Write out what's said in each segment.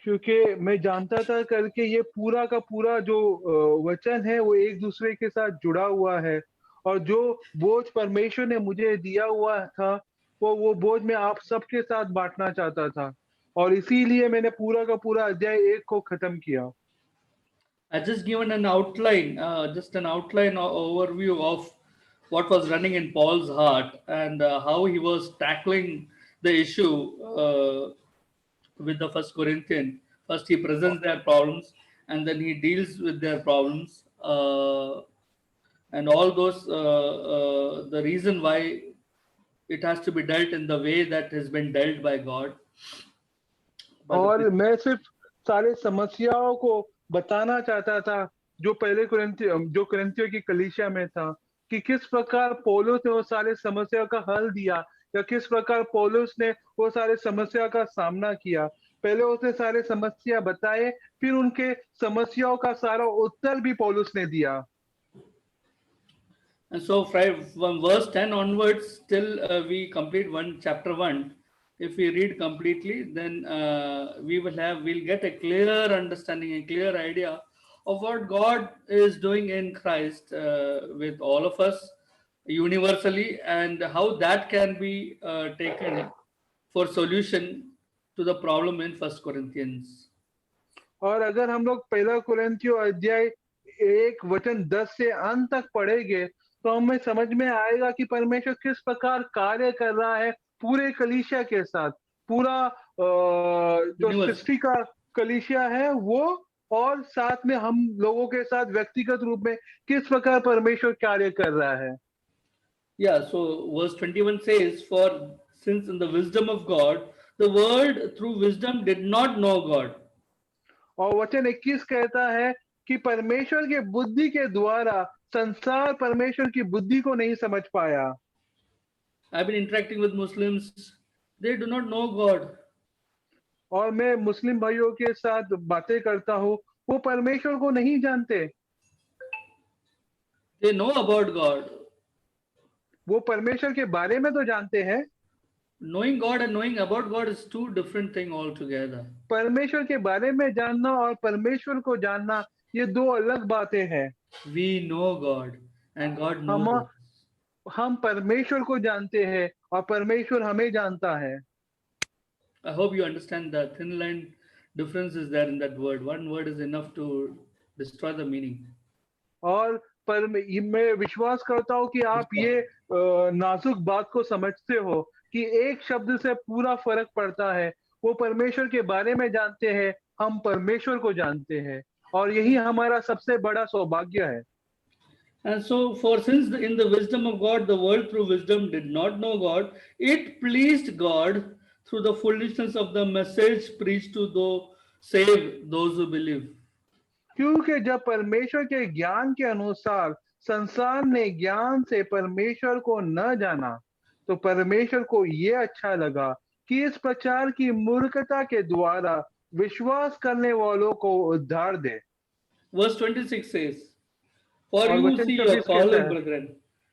क्योंकि मैं जानता था करके ये पूरा का पूरा जो वचन है वो एक दूसरे के साथ जुड़ा हुआ है, और जो बोझ परमेश्वर ने मुझे दिया हुआ था वो बोझ मैं आप सबके साथ बांटना चाहता था, और इसीलिए मैंने पूरा का पूरा अध्याय 1 को खत्म किया। I just given an outline, just an outline overview of what was running in Paul's heart and how he was tackling the issue with the First Corinthian. First, he presents their problems, and then he deals with their problems, and all those the reason why it has to be dealt in the way that has been dealt by God. By the और मैं सिर्फ सारे समस्याओं को बताना चाहता था जो पहले कुरिन्थियों की कलीसिया में था, कि किस प्रकार पौलुस ने वो सारे समस्याओं का हल दिया, या किस प्रकार पौलुस ने वो सारे समस्या का सामना किया। पहले उसने सारे समस्या बताए, फिर उनके समस्याओं का सारा उत्तर भी पौलुस ने दिया। And so from verse 10 onwards till we complete chapter 1, if we read completely, then we'll get a clear understanding, a clear idea of what God is doing in Christ with all of us universally, and how that can be taken for solution to the problem in First Corinthians. और अगर हम लोग पहला कुरिन्थियों अध्याय 1 वचन 10 से अंत तक पढ़ेंगे तो हमें समझ में आएगा कि परमेश्वर किस प्रकार कार्य कर रहा है पूरे कलीसिया के साथ, पूरा जो Universe. सृष्टि का कलीसिया है वो, और साथ में हम लोगों के साथ व्यक्तिगत रूप में किस प्रकार परमेश्वर कार्य कर रहा है। Yeah, so verse 21 says, for since in the wisdom of God, the world through wisdom did not know God. और वचन 21 कहता है कि परमेश्वर के बुद्धि के द्वारा संसार परमेश्वर की बुद्धि को नहीं समझ पाया। I've been interacting with Muslims, they do not know God. और मैं मुस्लिम भाइयों के साथ बातें करता हूँ, वो परमेश्वर को नहीं जानते। They know about God. वो परमेश्वर के बारे में तो जानते हैं। Knowing God and knowing about God is two different things altogether. परमेश्वर के बारे में जानना और परमेश्वर को जानना ये दो अलग बातें हैं। We know God and God knows हम us. हम परमेश्वर को जानते हैं और परमेश्वर हमें जानता है। I hope you understand the thin line difference is there in that word. One word is enough to destroy the meaning. और मैं विश्वास करता हूँ कि आप ये नाजुक बात को समझते हो कि एक शब्द से पूरा फर्क पड़ता है। वो परमेश्वर के बारे में जानते हैं, हम परमेश्वर को जानते हैं, और यही हमारा सबसे बड़ा सौभाग्य है। And so, for since in the wisdom of God, the world through wisdom did not know God, it pleased God through the foolishness of the message preached to save those who believe. क्योंकि जब परमेश्वर के ज्ञान के अनुसार संसार ने ज्ञान से परमेश्वर को न जाना, तो परमेश्वर को ये अच्छा लगा कि इस प्रचार की मूर्खता के द्वारा विश्वास करने वालों को उद्धार दे। Verse 26 says, for और you वचन see your 26 कहता calling, है, brethren,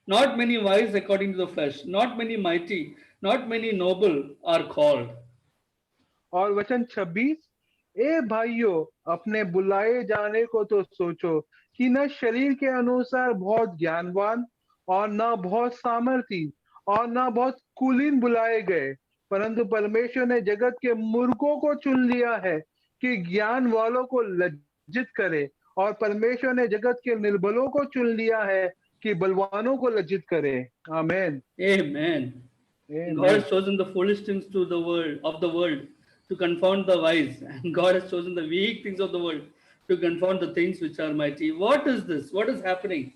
not many wise according to the flesh, not many mighty, not many noble are called. और वचन 26, ए भाइयों अपने बुलाए जाने को तो सोचो कि न शरीर के अनुसार बहुत ज्ञानवान और न बहुत सामर्थी और न बहुत कुलीन बुलाए गए, परंतु परमेश्वर ने जगत के मूर्खों को चुन लिया है कि ज्ञान वालों को लज्जित करे, और परमेश्वर ने जगत के निर्बलों को चुन लिया है कि बलवानों को लज्जित करे। आमीन। Amen. God आमीन। has chosen the foolish things of the world to confound the wise, and God has chosen the weak things of the world to confound the things which are mighty. What is this? What is happening?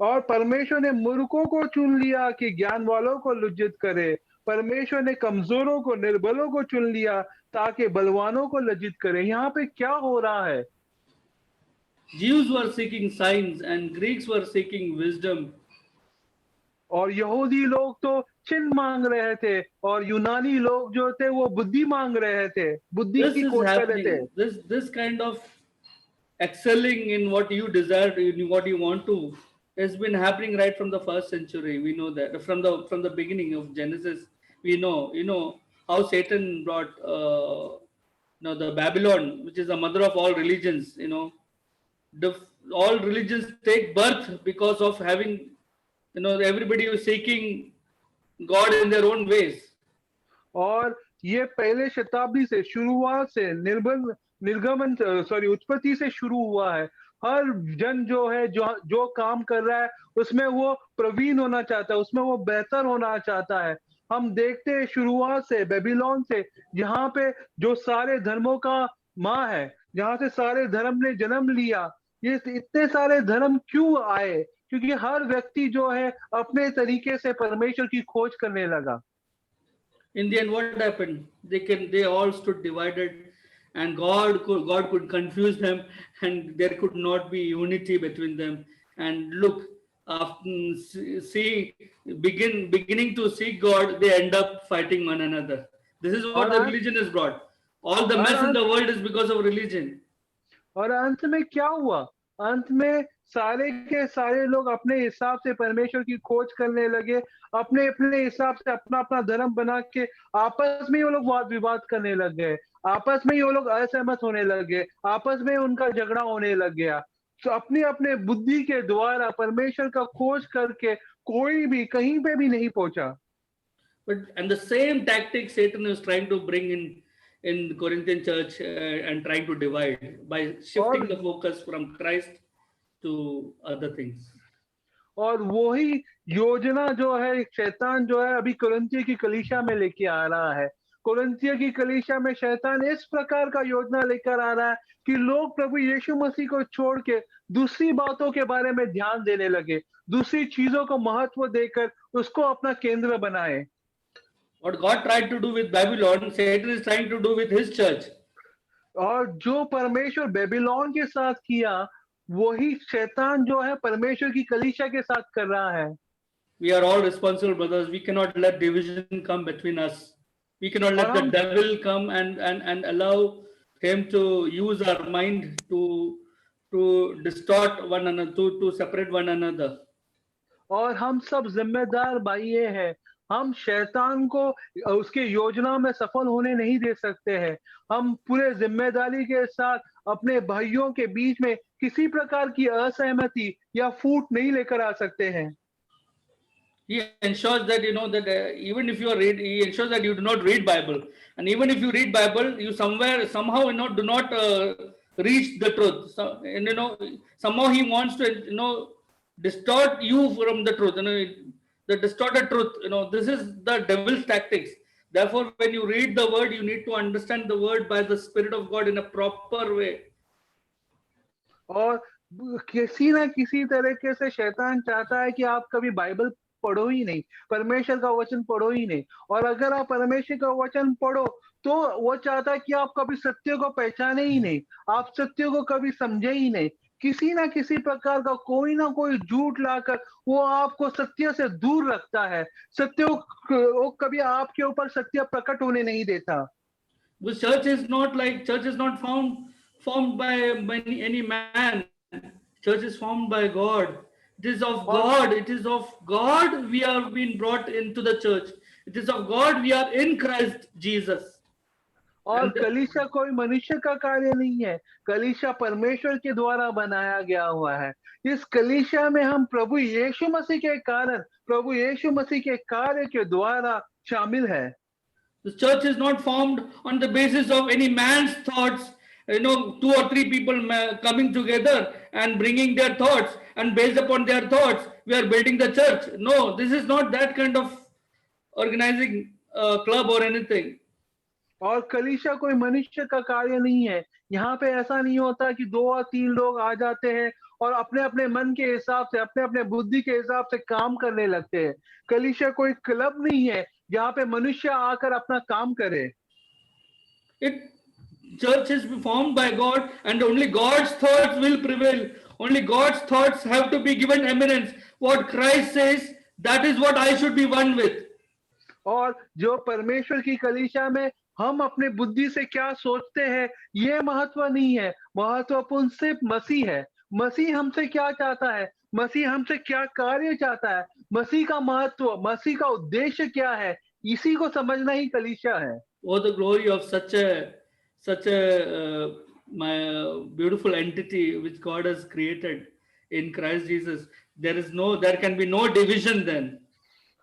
और परमेश्वर ने मूर्खों को चुन लिया कि ज्ञान वालों को लज्जित करे। परमेश्वर ने कमजोरों को, निर्बलों को चुन लिया ताकि बलवानों को लज्जित करे। यहाँ पे क्या हो रहा है? Jews were seeking signs and Greeks were seeking wisdom. और यहूदी लोग तो चिन्ह मांग रहे थे और यूनानी लोग जो थे वो बुद्धि मांग रहे थे, बुद्धि This की is खोज कर रहे थे। happening. This kind of excelling in what you desire, in what you want to, has been happening right from the first century. We know that from the beginning of Genesis. We know how Satan brought the Babylon, which is the mother of all religions. All religions take birth because of having, everybody was seeking God in their own ways. और ये पहले शताब्दी से शुरुआत से उत्पत्ति से शुरू हुआ है। हर जन जो है जो काम कर रहा है उसमें वो प्रवीण होना चाहता है, उसमें वो बेहतर होना चाहता है। हम देखते हैं शुरुआत से बेबीलोन से, जहाँ पे जो सारे धर्मों का माँ है, जहाँ से सारे धर्म ने जन्म लिया। ये इतने सारे धर्म क्यों आए? क्योंकि हर व्यक्ति जो है अपने तरीके से परमेश्वर की खोज करने लगा। In the end, what happened? They all stood divided, and God could confuse them, and there could not be unity between them. And look, after beginning to seek God, they end up fighting one another. This is what the religion has brought. All the mess in the world is because of religion. और अंत में क्या हुआ? अंत में सारे के सारे लोग अपने हिसाब से परमेश्वर की खोज करने लगे, अपने अपने हिसाब से अपना अपना धर्म बना के आपस में वो लोग वाद विवाद करने लग गए, आपस में वो लोग असहमत होने लगे, आपस में उनका झगड़ा होने लग गया। तो अपने अपने बुद्धि के द्वारा परमेश्वर का खोज करके कोई भी कहीं पे भी नहीं पहुंचा। And the same tactic Satan is trying to bring in the Corinthian church and trying to divide by shifting the focus from Christ to other things. और वही योजना जो है शैतान जो है अभी कुरिन्थियों की कलीसिया में लेके आ रहा है। कुरिन्थियों की कलीसिया में शैतान इस प्रकार का योजना लेकर आ रहा है कि लोग प्रभु यीशु मसीह को छोड़ के दूसरी बातों के बारे में ध्यान देने लगे, दूसरी चीजों को महत्व देकर उसको अपना केंद्र बनाए। What God tried to do with Babylon, Satan is trying to do with his church. और जो परमेश्वर बेबीलोन के साथ किया, वही शैतान जो है परमेश्वर की कलीसिया के साथ कर रहा है। We are all responsible, brothers. We cannot let division come between us. We cannot let the devil come and allow him to use our mind to distort one another, to separate one another. और हम सब जिम्मेदार भाई हैं। हम शैतान को उसके योजना में सफल होने नहीं दे सकते हैं। हम पूरे जिम्मेदारी के साथ अपने भाइयों के बीच में किसी प्रकार की असहमति या फूट नहीं लेकर आ सकते हैं। He ensures that even if you read, he ensures that you do not read Bible, and even if you read Bible, you somehow do not reach the truth. So, and somehow he wants to distort you from the truth. The distorted truth. This is the devil's tactics. Therefore, when you read the word, you need to understand the word by the Spirit of God in a proper way. और किसी ना किसी तरीके से शैतान चाहता है कि आप कभी बाइबल पढ़ो ही नहीं, परमेश्वर का वचन पढ़ो ही नहीं। और अगर आप परमेश्वर का वचन पढ़ो तो वो चाहता है कि आप कभी सत्य को पहचाने ही नहीं, आप सत्य को कभी समझे ही नहीं। किसी ना किसी प्रकार का कोई ना कोई झूठ लाकर वो आपको सत्य से दूर रखता है, सत्य वो कभी आपके ऊपर सत्य प्रकट होने नहीं देता। The church is not formed by any man. Church is formed by God. It is of God. It is of God we have been brought into the church. It is of God we are in Christ Jesus. और कलीसिया कोई मनुष्य का कार्य नहीं है, कलीसिया परमेश्वर के द्वारा बनाया गया हुआ है। इस कलीसिया में हम प्रभु यीशु मसीह के कारण, प्रभु यीशु मसीह के कार्य के द्वारा शामिल है। The church is not formed on the basis of any man's thoughts, 2 or 3 people coming together and bringing their thoughts, and based upon their thoughts, we are building the church. No, this is not that kind of organizing club or anything. और कलीसिया कोई मनुष्य का कार्य नहीं है। यहाँ पे ऐसा नहीं होता कि 2 और 3 लोग आ जाते हैं और अपने अपने मन के हिसाब से, अपने अपने बुद्धि के हिसाब से काम करने लगते हैं। कलीसिया कोई क्लब नहीं है जहाँ पे मनुष्य आकर अपना काम करे। Church is formed by God, and only God's thoughts will prevail. Only God's thoughts have to be given eminence. What Christ says, that is what I should be one with. और जो परमेश्वर की कलीसिया में हम अपने बुद्धि से क्या सोचते हैं ये महत्व नहीं है, महत्वपूर्ण सिर्फ मसीह है। मसीह हमसे क्या चाहता है, मसीह हमसे क्या कार्य चाहता है, मसीह का महत्व, मसीह का उद्देश्य क्या है, इसी को समझना ही कलीसिया है। Oh, the glory of such a my beautiful entity which God has created in Christ Jesus. There can be no division then.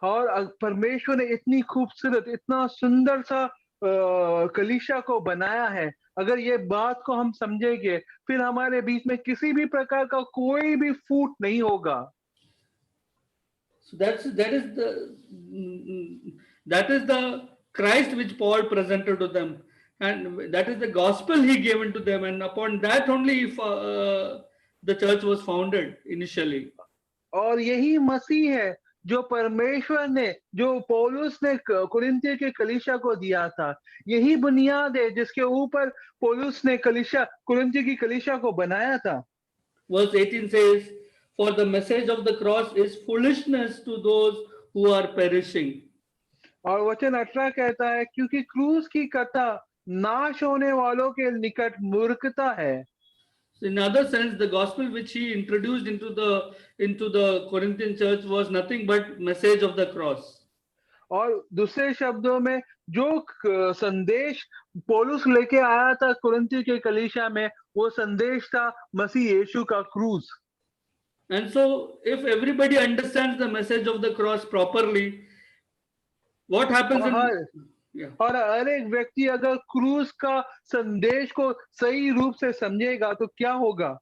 और परमेश्वर ने इतनी खूबसूरत, इतना सुंदर सा कलीसिया को बनाया है। अगर ये बात को हम समझेंगे, फिर हमारे बीच में किसी भी प्रकार का कोई भी फूट नहीं होगा। So that is the Christ which Paul presented to them, and that is the gospel he gave unto them, and upon that only the church was founded initially. और यही मसीह है जो परमेश्वर ने, जो पौलुस ने कुरिन्थियों के कलीसिया को दिया था। यही बुनियाद है जिसके ऊपर पौलुस ने कुरिन्थियों की कलीसिया को बनाया था। Verse 18 says, "For the message of the cross is foolishness to those who are perishing." और वचन 18 कहता है, क्योंकि क्रूस की कथा नाश होने वालों के निकट मूर्खता है। So in other sense, the gospel which he introduced into the Corinthian church was nothing but message of the cross. और दूसरे शब्दों में जो संदेश पौलुस लेके आया था कुरिन्थियों के कलीसिया में, वो संदेश था मसीह यीशु का क्रूस। And so if everybody understands the message of the cross properly, what happens और हर एक व्यक्ति अगर क्रूस का संदेश को सही रूप से समझेगा तो क्या होगा?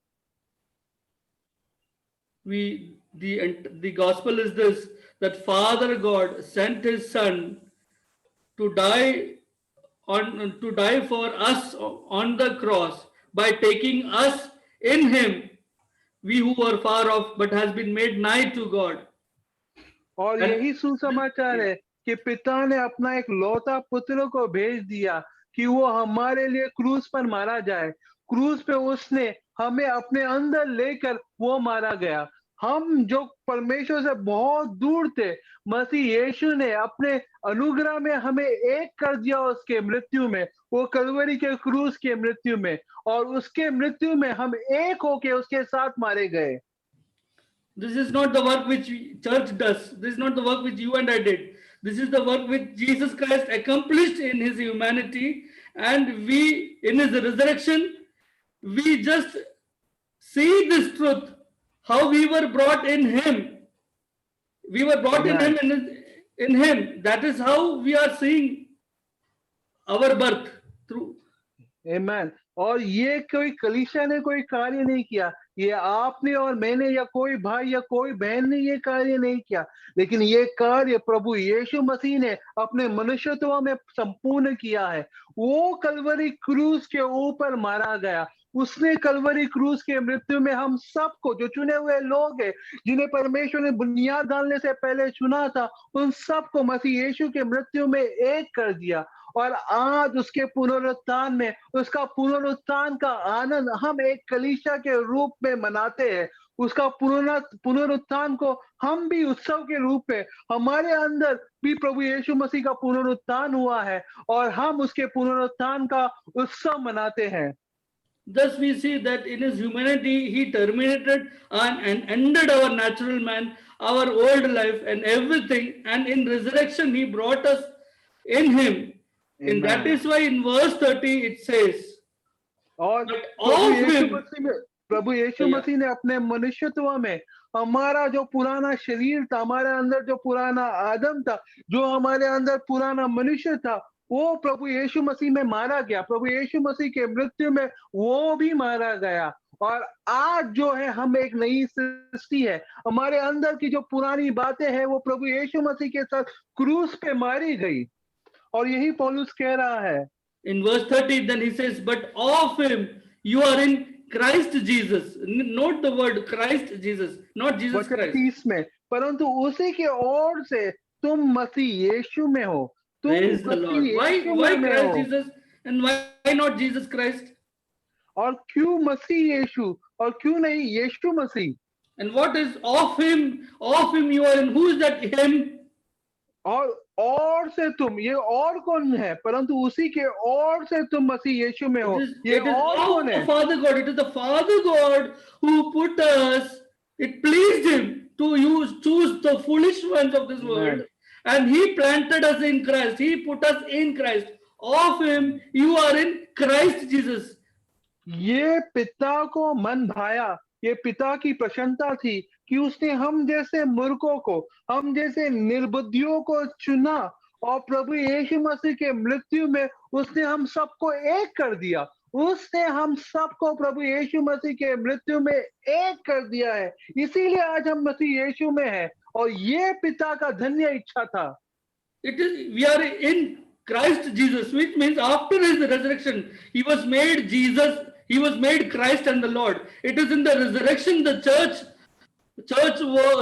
The gospel is this, that Father God sent his son to die for us on the cross by taking us in him, we who were far off but has been made nigh to God. और यही सुसमाचार है कि पिता ने अपना एक लौता पुत्र को भेज दिया कि वो हमारे लिए क्रूस पर मारा जाए। क्रूस पे उसने हमें अपने अंदर लेकर वो मारा गया। हम जो परमेश्वर से बहुत दूर थे, मसीह यीशु ने अपने अनुग्रह में हमें एक कर दिया उसके मृत्यु में, वो कलवरी के क्रूस के मृत्यु में, और उसके मृत्यु में हम एक होके उसके साथ मारे गए। This is not the work which church does. This is not the work which you and I did. This is the work which Jesus Christ accomplished in his humanity, and we, in his resurrection, we just see this truth, how we were brought in him. We were brought in him, in him. That is how we are seeing our birth through. Amen. और ये कोई कलीसिया ने कोई कार्य नहीं किया, ये आपने और मैंने या कोई भाई या कोई बहन ने ये कार्य नहीं किया, लेकिन ये कार्य प्रभु यीशु मसीह ने अपने मनुष्यत्व में संपूर्ण किया है। वो कलवरी क्रूस के ऊपर मारा गया। उसने कलवरी क्रूस के मृत्यु में हम सबको, जो चुने हुए लोग हैं, जिन्हें परमेश्वर ने बुनियाद डालने से पहले चुना था, उन सबको मसीह यीशु के मृत्यु में एक कर दिया। और आज उसके पुनरुत्थान में, उसका पुनरुत्थान का आनंद हम एक कलीसिया के रूप में मनाते हैं। उसका पुनरुत्थान को हम भी उत्सव के रूप में, हमारे अंदर भी प्रभु यीशु मसीह का पुनरुत्थान हुआ है और हम उसके पुनरुत्थान का उत्सव मनाते हैं। Thus we see that in his humanity he terminated and ended our natural man, our old life and everything, and in resurrection he brought us in him. Amen. And that is why in verse 30 it says, और प्रभु यीशु मसीह ने अपने मनुष्यत्व में हमारा जो पुराना शरीर था, हमारे अंदर जो पुराना आदम था, जो हमारे अंदर पुराना मनुष्य था, वो प्रभु यीशु मसीह में मारा गया। प्रभु यीशु मसीह के मृत्यु में वो भी मारा गया। और आज जो है हम एक नई सृष्टि है। हमारे अंदर की जो पुरानी बातें हैं वो प्रभु यीशु मसीह के साथ क्रूस पे मारी गई। और यही पौलुस कह रहा है। In verse 30 then he says, but of him you are in Christ Jesus. Note the word Christ Jesus, not Jesus Christ. 30 में, परंतु उसी के ओर से तुम मसीह यीशु में हो। Praise the Lord. Why Christ Jesus and why not Jesus Christ? और क्यों मसीह यीशु और क्यों नहीं यीशु मसीह? And what is of him? Of him you are in. Who is that him? और से तुम, ये और कौन है? परंतु उसी के और से तुम मसीह यीशु में हो। ये और कौन है? Father God. It is the Father God who put us. It pleased him to choose the foolish ones of this world, and he planted us in Christ. He put us in Christ. of him, you are in Christ Jesus. ये पिता को मन भाया, ये पिता की प्रसन्नता थी कि उसने हम जैसे मूर्खों को, हम जैसे निर्बुद्धियों को चुना और प्रभु यीशु मसीह के मृत्यु में उसने हम सबको एक कर दिया। उसने हम सबको प्रभु यीशु मसीह के मृत्यु में एक कर दिया है। इसीलिए आज हम मसीह यीशु में हैं और ये पिता का धन्य इच्छा था। It is, we are in Christ Jesus, which means after his resurrection, he was made Jesus, he was made Christ and the Lord. It is in the resurrection the church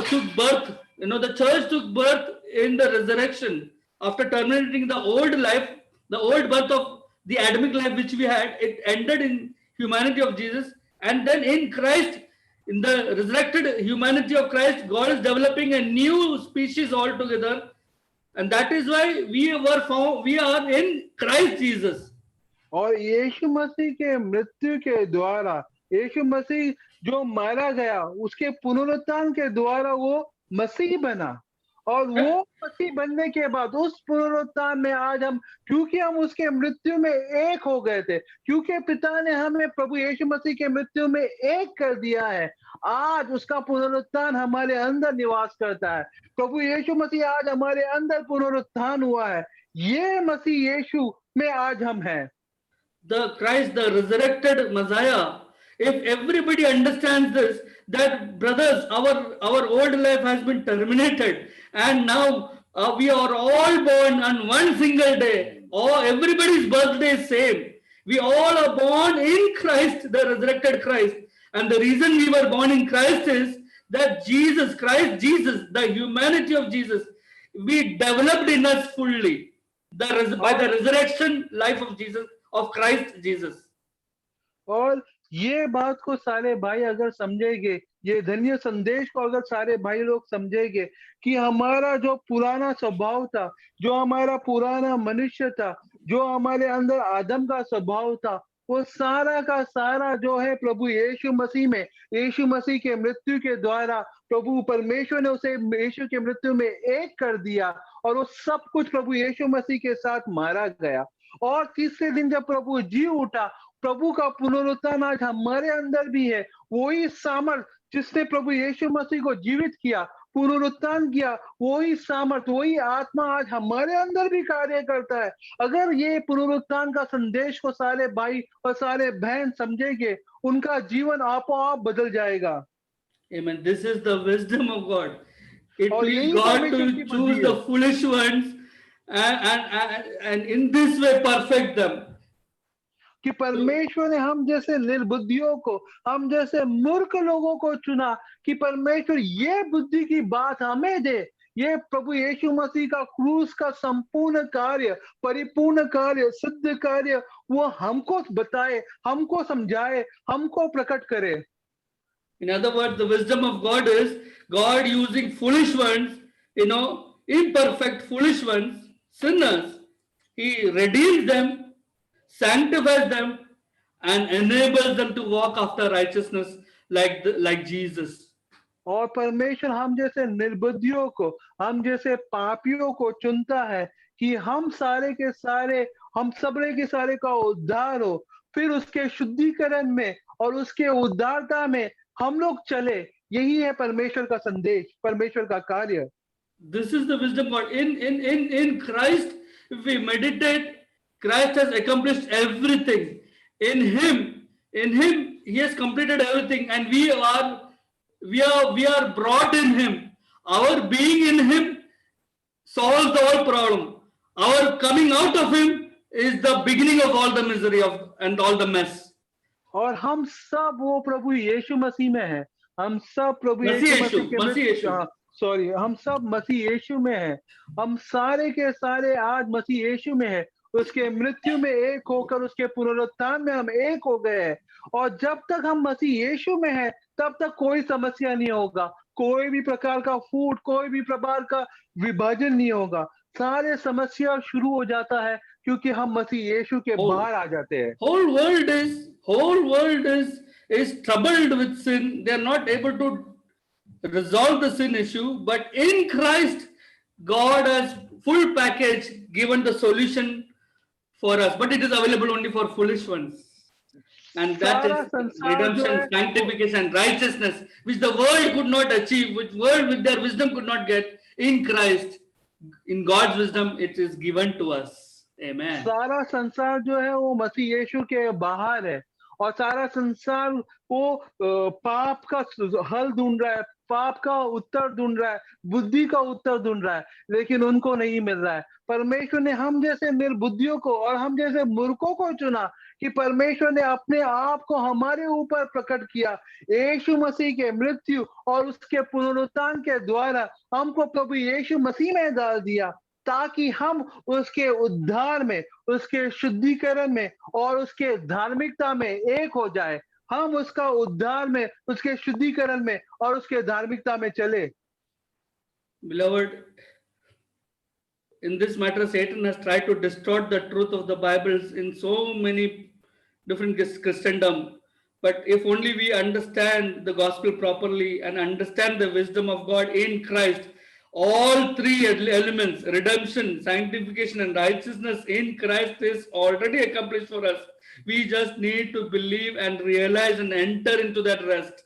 took birth. You know, the church took birth in the resurrection. After terminating the old life, the old birth of the Adamic life which we had, it ended in humanity of Jesus. And then in Christ, in the resurrected humanity of Christ, God is developing a new species altogether. And that is why we are in Christ Jesus. और यीशु मसीह के मृत्यु के द्वारा, यीशु मसीह जो मारा गया, उसके पुनरुत्थान के द्वारा वो मसीह बना। और वो मसीह बनने के बाद उस पुनरुत्थान में आज हम, क्योंकि हम उसके मृत्यु में एक हो गए थे, क्योंकि पिता ने हमें प्रभु यीशु मसीह के मृत्यु में एक कर दिया है, आज उसका पुनरुत्थान हमारे अंदर निवास करता है। प्रभु यीशु मसीह आज हमारे अंदर पुनरुत्थान हुआ है। ये मसीह यीशु में आज हम हैं। The Christ, the resurrected Messiah. If everybody understands this, that brothers, our old life has been terminated, and now we are all born on one single day. Everybody's birthday is same. We all are born in Christ, the resurrected Christ. And the reason we were born in Christ is that Christ Jesus, the humanity of Jesus, we developed in us fully by the resurrection life of Jesus, of Christ Jesus. और ये बात को सारे भाई अगर समझेंगे, ये धन्य संदेश को अगर सारे भाई लोग समझेंगे कि हमारा जो पुराना स्वभाव था, जो हमारा पुराना मनुष्य था, जो हमारे अंदर आदम का स्वभाव था, वो सारा का सारा जो है प्रभु यीशु मसीह में, यीशु मसीह के मृत्यु के द्वारा प्रभु परमेश्वर ने उसे यीशु के मृत्यु में एक कर दिया और वो सब कुछ प्रभु यीशु मसीह के साथ मारा गया। और तीसरे दिन जब प्रभु जी उठा, प्रभु का पुनरुत्थान आज हमारे अंदर भी है। वही सामर्थ जिसने प्रभु यीशु मसीह को जीवित किया, पुनरुत्थान किया, वही सामर्थ, वही आत्मा आज हमारे अंदर भी कार्य करता है। अगर ये पुनरुत्थान का संदेश को सारे भाई और सारे बहन समझेंगे, उनका जीवन आपो-आप बदल जाएगा। Amen. This is the wisdom of God. It और please यही God परमेश्वर to की choose बुद्धि the है foolish ones and in this way perfect them. कि परमेश्वर ने हम जैसे निर्बुद्धियों को, हम जैसे मूर्ख लोगों को चुना कि परमेश्वर ये बुद्धि की बात हमें दे। ये प्रभु यीशु मसीह का क्रूस का संपूर्ण कार्य, परिपूर्ण कार्य, सिद्ध कार्य वो हमको बताए, हमको समझाए, हमको प्रकट करे। In other words, the wisdom of God is God using foolish ones, imperfect foolish ones, sinners. He redeems them, sanctifies them, and enables them to walk after righteousness like Jesus. और परमेश्वर हम जैसे निर्बुद्धियों को, हम जैसे पापियों को चुनता है कि हम सारे के सारे, हम सबरे के सारे का उद्धार हो, फिर उसके शुद्धिकरण में और उसके उद्धारता में हम लोग चले। यही है परमेश्वर का संदेश, परमेश्वर का कार्य। This is the wisdom God. In Christ, if we meditate, Christ has accomplished everything. In Him, He has completed everything, and we are brought in Him. Our being in Him solves all problem. Our coming out of Him is the beginning of all the misery and all the mess. और हम सब वो प्रभु यीशु मसीह में हैं। हम सब प्रभु यीशु मसीह के sorry हम सब मसीह यीशु में हैं। हम सारे के सारे आज मसीह यीशु में हैं। उसके मृत्यु में एक होकर उसके पुनरुत्थान में हम एक हो गए हैं। और जब तक हम मसीह यीशु में हैं, तब तक कोई समस्या नहीं होगा, कोई भी प्रकार का फूट, कोई भी प्रकार का विभाजन नहीं होगा। सारे समस्या शुरू हो जाता है क्योंकि हम मसीह यीशु के बाहर आ जाते हैं। Whole world is troubled with sin. They are not able to resolve the sin issue, but in Christ, God has full package given the solution for us, but it is available only for foolish ones. And that सारा is संसार जो है redemption, sanctification, righteousness, which the world could not achieve, which world with their wisdom could not get. In Christ, in God's wisdom, it is given to us. Amen. सारा संसार जो है वो मसीह यीशु के बाहर है, और सारा संसार वो पाप का हल ढूंढ रहा है, पाप का उत्तर ढूंढ रहा है, बुद्धि का उत्तर ढूंढ रहा है, लेकिन उनको नहीं मिल रहा है। परमेश्वर ने हम जैसे निर्बुद्धियों को और हम जैसे मूर्खों को चुना कि परमेश्वर ने अपने आप को हमारे ऊपर प्रकट किया। यीशु मसीह के मृत्यु और उसके पुनरुत्थान के द्वारा हमको प्रभु यीशु मसीह में डाल दिया, ताकि हम उसके उद्धार में, उसके शुद्धिकरण में और उसके धार्मिकता में एक हो जाए। हम उसका उद्धार में, उसके शुद्धिकरण में और उसके धार्मिकता में चले। Beloved, in this matter, Satan has tried to distort the truth of the Bibles in so many different Christendom. But if only we understand the gospel properly and understand the wisdom of God in Christ, all three elements, redemption, sanctification, and righteousness in Christ is already accomplished for us. We just need to believe and realize and enter into that rest.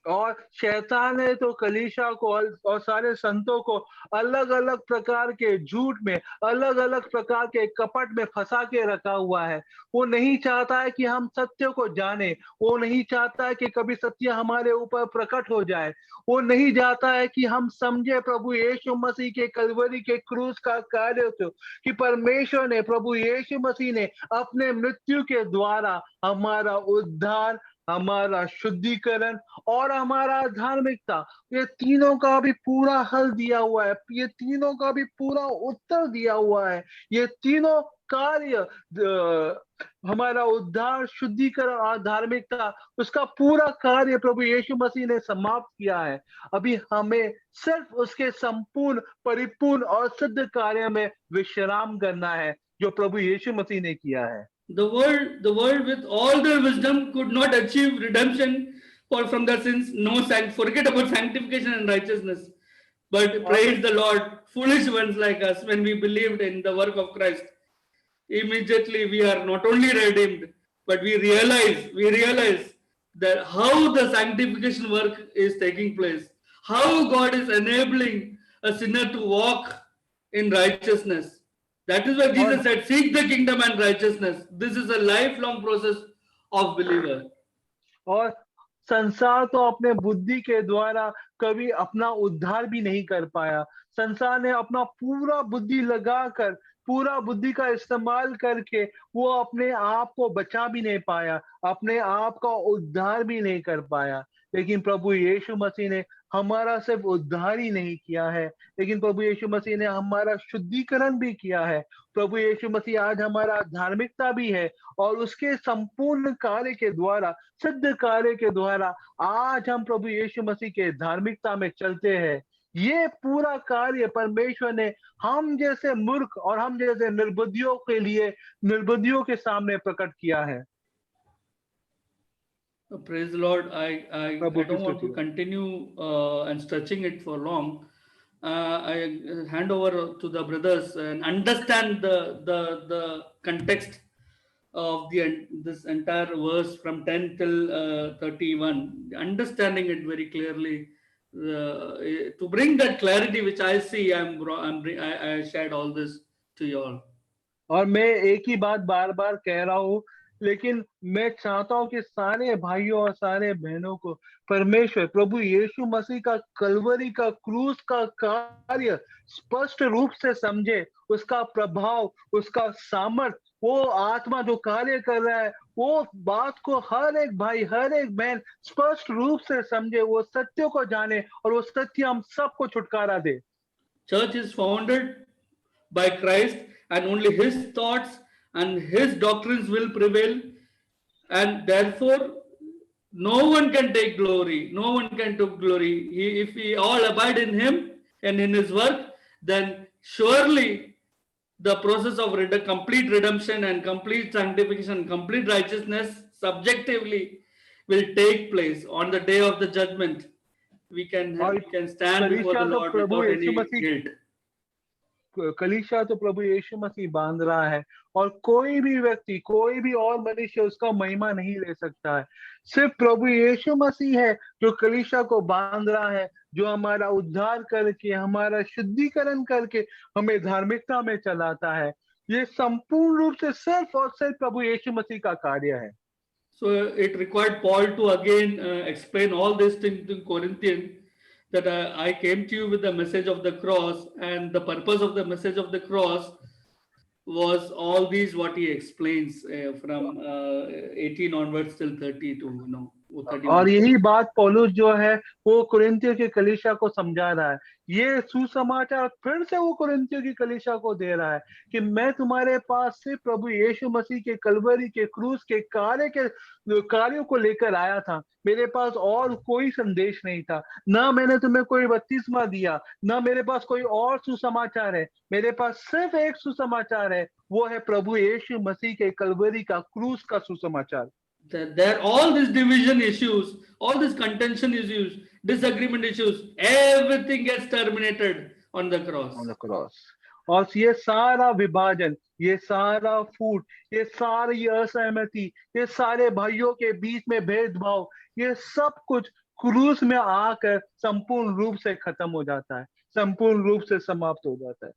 और शैतान ने तो कलीसिया को और सारे संतों को अलग अलग प्रकार के झूठ में, अलग अलग प्रकार के कपट में फंसा के रखा हुआ है। वो नहीं चाहता है कि हम सत्य को जाने, वो नहीं चाहता है कि कभी सत्य हमारे ऊपर प्रकट हो जाए, वो नहीं चाहता है कि हम समझे प्रभु यीशु मसीह के कलवरी के क्रूस का कार्य कि परमेश्वर ने, प्रभु यीशु मसीह ने अपने मृत्यु के द्वारा हमारा उद्धार, हमारा शुद्धिकरण और हमारा धार्मिकता, ये तीनों का भी पूरा हल दिया हुआ है, ये तीनों का भी पूरा उत्तर दिया हुआ है। ये तीनों कार्य, हमारा उद्धार, शुद्धिकरण और धार्मिकता, उसका पूरा कार्य प्रभु यीशु मसीह ने समाप्त किया है। अभी हमें सिर्फ उसके संपूर्ण, परिपूर्ण और सिद्ध कार्य में विश्राम करना है जो प्रभु यीशु मसीह ने किया है। The world with all their wisdom could not achieve redemption from their sins. Forget about sanctification and righteousness. But praise the Lord, foolish ones like us, when we believed in the work of Christ, immediately we are not only redeemed, but we realize that how the sanctification work is taking place, how God is enabling a sinner to walk in righteousness. That is why Jesus said, seek the kingdom and righteousness. This is a lifelong process of believer. और संसार तो अपने बुद्धि के द्वारा कभी अपना उद्धार भी नहीं कर पाया। संसार ने अपना पूरा बुद्धि लगाकर, पूरा बुद्धि का इस्तेमाल करके वो अपने आप को बचा भी नहीं पाया, अपने आप का उद्धार भी नहीं कर पाया। लेकिन प्रभु यीशु मसीह ने हमारा सिर्फ उद्धार ही नहीं किया है, लेकिन प्रभु यीशु मसीह ने हमारा शुद्धिकरण भी किया है। प्रभु यीशु मसीह आज हमारा धार्मिकता भी है, और उसके संपूर्ण कार्य के द्वारा, सिद्ध कार्य के द्वारा आज हम प्रभु यीशु मसीह के धार्मिकता में चलते हैं। ये पूरा कार्य परमेश्वर ने हम जैसे मूर्ख और हम जैसे निर्बुद्धियों के लिए, निर्बुद्धियों के सामने प्रकट किया है। Praise the Lord. I don't want to continue and stretching it for long. I hand over to the brothers and understand the context of this entire verse from 10 till 31, understanding it very clearly, to bring that clarity which I see. I shared all this to you all. और मैं एक ही बात बार बार कह रहा हूँ, लेकिन मैं चाहता हूं कि सारे भाइयों और सारे बहनों को परमेश्वर, प्रभु यीशु मसीह का कलवरी का क्रूस का कार्य स्पष्ट रूप से समझे, उसका प्रभाव, उसका सामर्थ, वो आत्मा जो कार्य कर रहा है, वो बात को हर एक भाई, हर एक बहन स्पष्ट रूप से समझे, वो सत्य को जाने और वो सत्य हम सबको छुटकारा दे। Church is founded by Christ, and only his thoughts and his doctrines will prevail, and therefore no one can take glory, no one can take glory. If we all abide in him and in his work, then surely the process of complete redemption and complete sanctification, complete righteousness subjectively will take place on the day of the judgment. We can stand before the Lord without any guilt. कलीसिया तो प्रभु यीशु मसीह बांध रहा है, और कोई भी व्यक्ति, कोई भी और मनुष्य उसका महिमा नहीं ले सकता है। सिर्फ प्रभु यीशु मसीह है जो कलीसिया को बांध रहा है, जो हमारा उद्धार करके, हमारा शुद्धिकरण करके हमें धार्मिकता में चलाता है। ये संपूर्ण रूप से सिर्फ और सिर्फ प्रभु यीशु मसीह का कार्य है। So it required Paul to again explain all these things in Corinthians, that I came to you with the message of the cross, and the purpose of the message of the cross was all these what he explains from 18 onwards till 32, वो 31. और यही बात पौलुस जो है वो कुरिन्थियों की कलीसिया को समझा रहा है। ये सुसमाचार फिर से वो कुरिन्थियों की कलीसिया को दे रहा है कि मैं तुम्हारे पास से प्रभु यीशु मसीह के कलवरी के क्रूस के कार्यों को लेकर आया था। मेरे पास और कोई संदेश नहीं था, ना मैंने तुम्हें कोई बपतिस्मा दिया, ना मेरे पास कोई और सुसमाचार है। मेरे पास सिर्फ एक सुसमाचार है, वो है प्रभु यीशु मसीह के कलवरी का क्रूस का सुसमाचार। There all these division issues, all these contention issues, disagreement issues, everything gets terminated on the cross. On the cross. और ये सारा विभाजन, ये सारा फूट, ये सारी असहमति, ये सारे भाइयों के बीच में भेदभाव, ये सब कुछ क्रूस में आकर संपूर्ण रूप से खत्म हो जाता है, संपूर्ण रूप से समाप्त हो जाता है।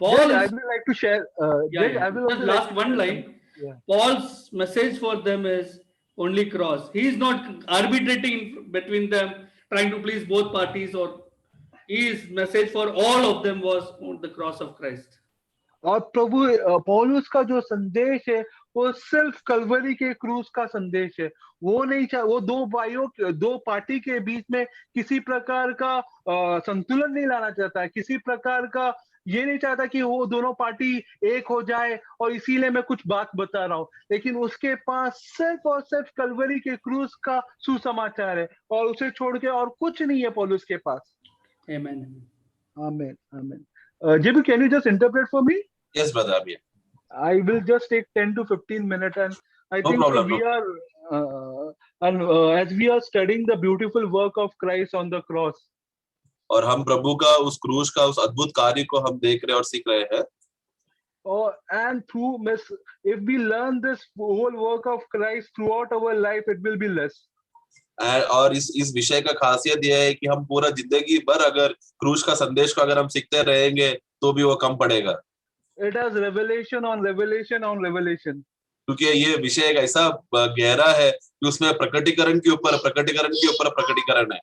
Paul, I would like to share. I will just last one line. Yeah. Paul's message for them is only cross. He is not arbitrating between them, trying to please both parties, or his message for all of them was on the cross of Christ. और प्रभु पौलुस का जो संदेश है वो सिर्फ कलवरी के क्रूस का संदेश है। वो नहीं चाह, वो दो पार्टी के बीच में किसी प्रकार का संतुलन नहीं लाना चाहता है, किसी प्रकार का ये नहीं चाहता कि वो दोनों पार्टी एक हो जाए, और इसीलिए मैं कुछ बात बता रहा हूँ। लेकिन उसके पास सिर्फ और सिर्फ कलवरी के क्रूस का सुसमाचार है, और उसे छोड़ के और कुछ नहीं है पौलुस के पास। Amen. Amen. Amen. JB, can you just interpret for me? Yes, brother. Abhi. I will just take 10 to 15 minutes, and I No think problem, we are, as we are studying the beautiful work of Christ on the cross. और हम प्रभु का उस क्रूस का उस अद्भुत कार्य को हम देख रहे और सीख रहे हैं। And if we learn this whole work of Christ throughout our life, it will be less. और इस विषय का खासियत यह है कि हम पूरा जिंदगी भर अगर क्रूस का संदेश को अगर हम सीखते रहेंगे तो भी वो कम पड़ेगा। It has revelation on revelation on revelation. क्योंकि ये विषय एक ऐसा गहरा है कि उसमें प्रकटीकरण के ऊपर प्रकटीकरण है।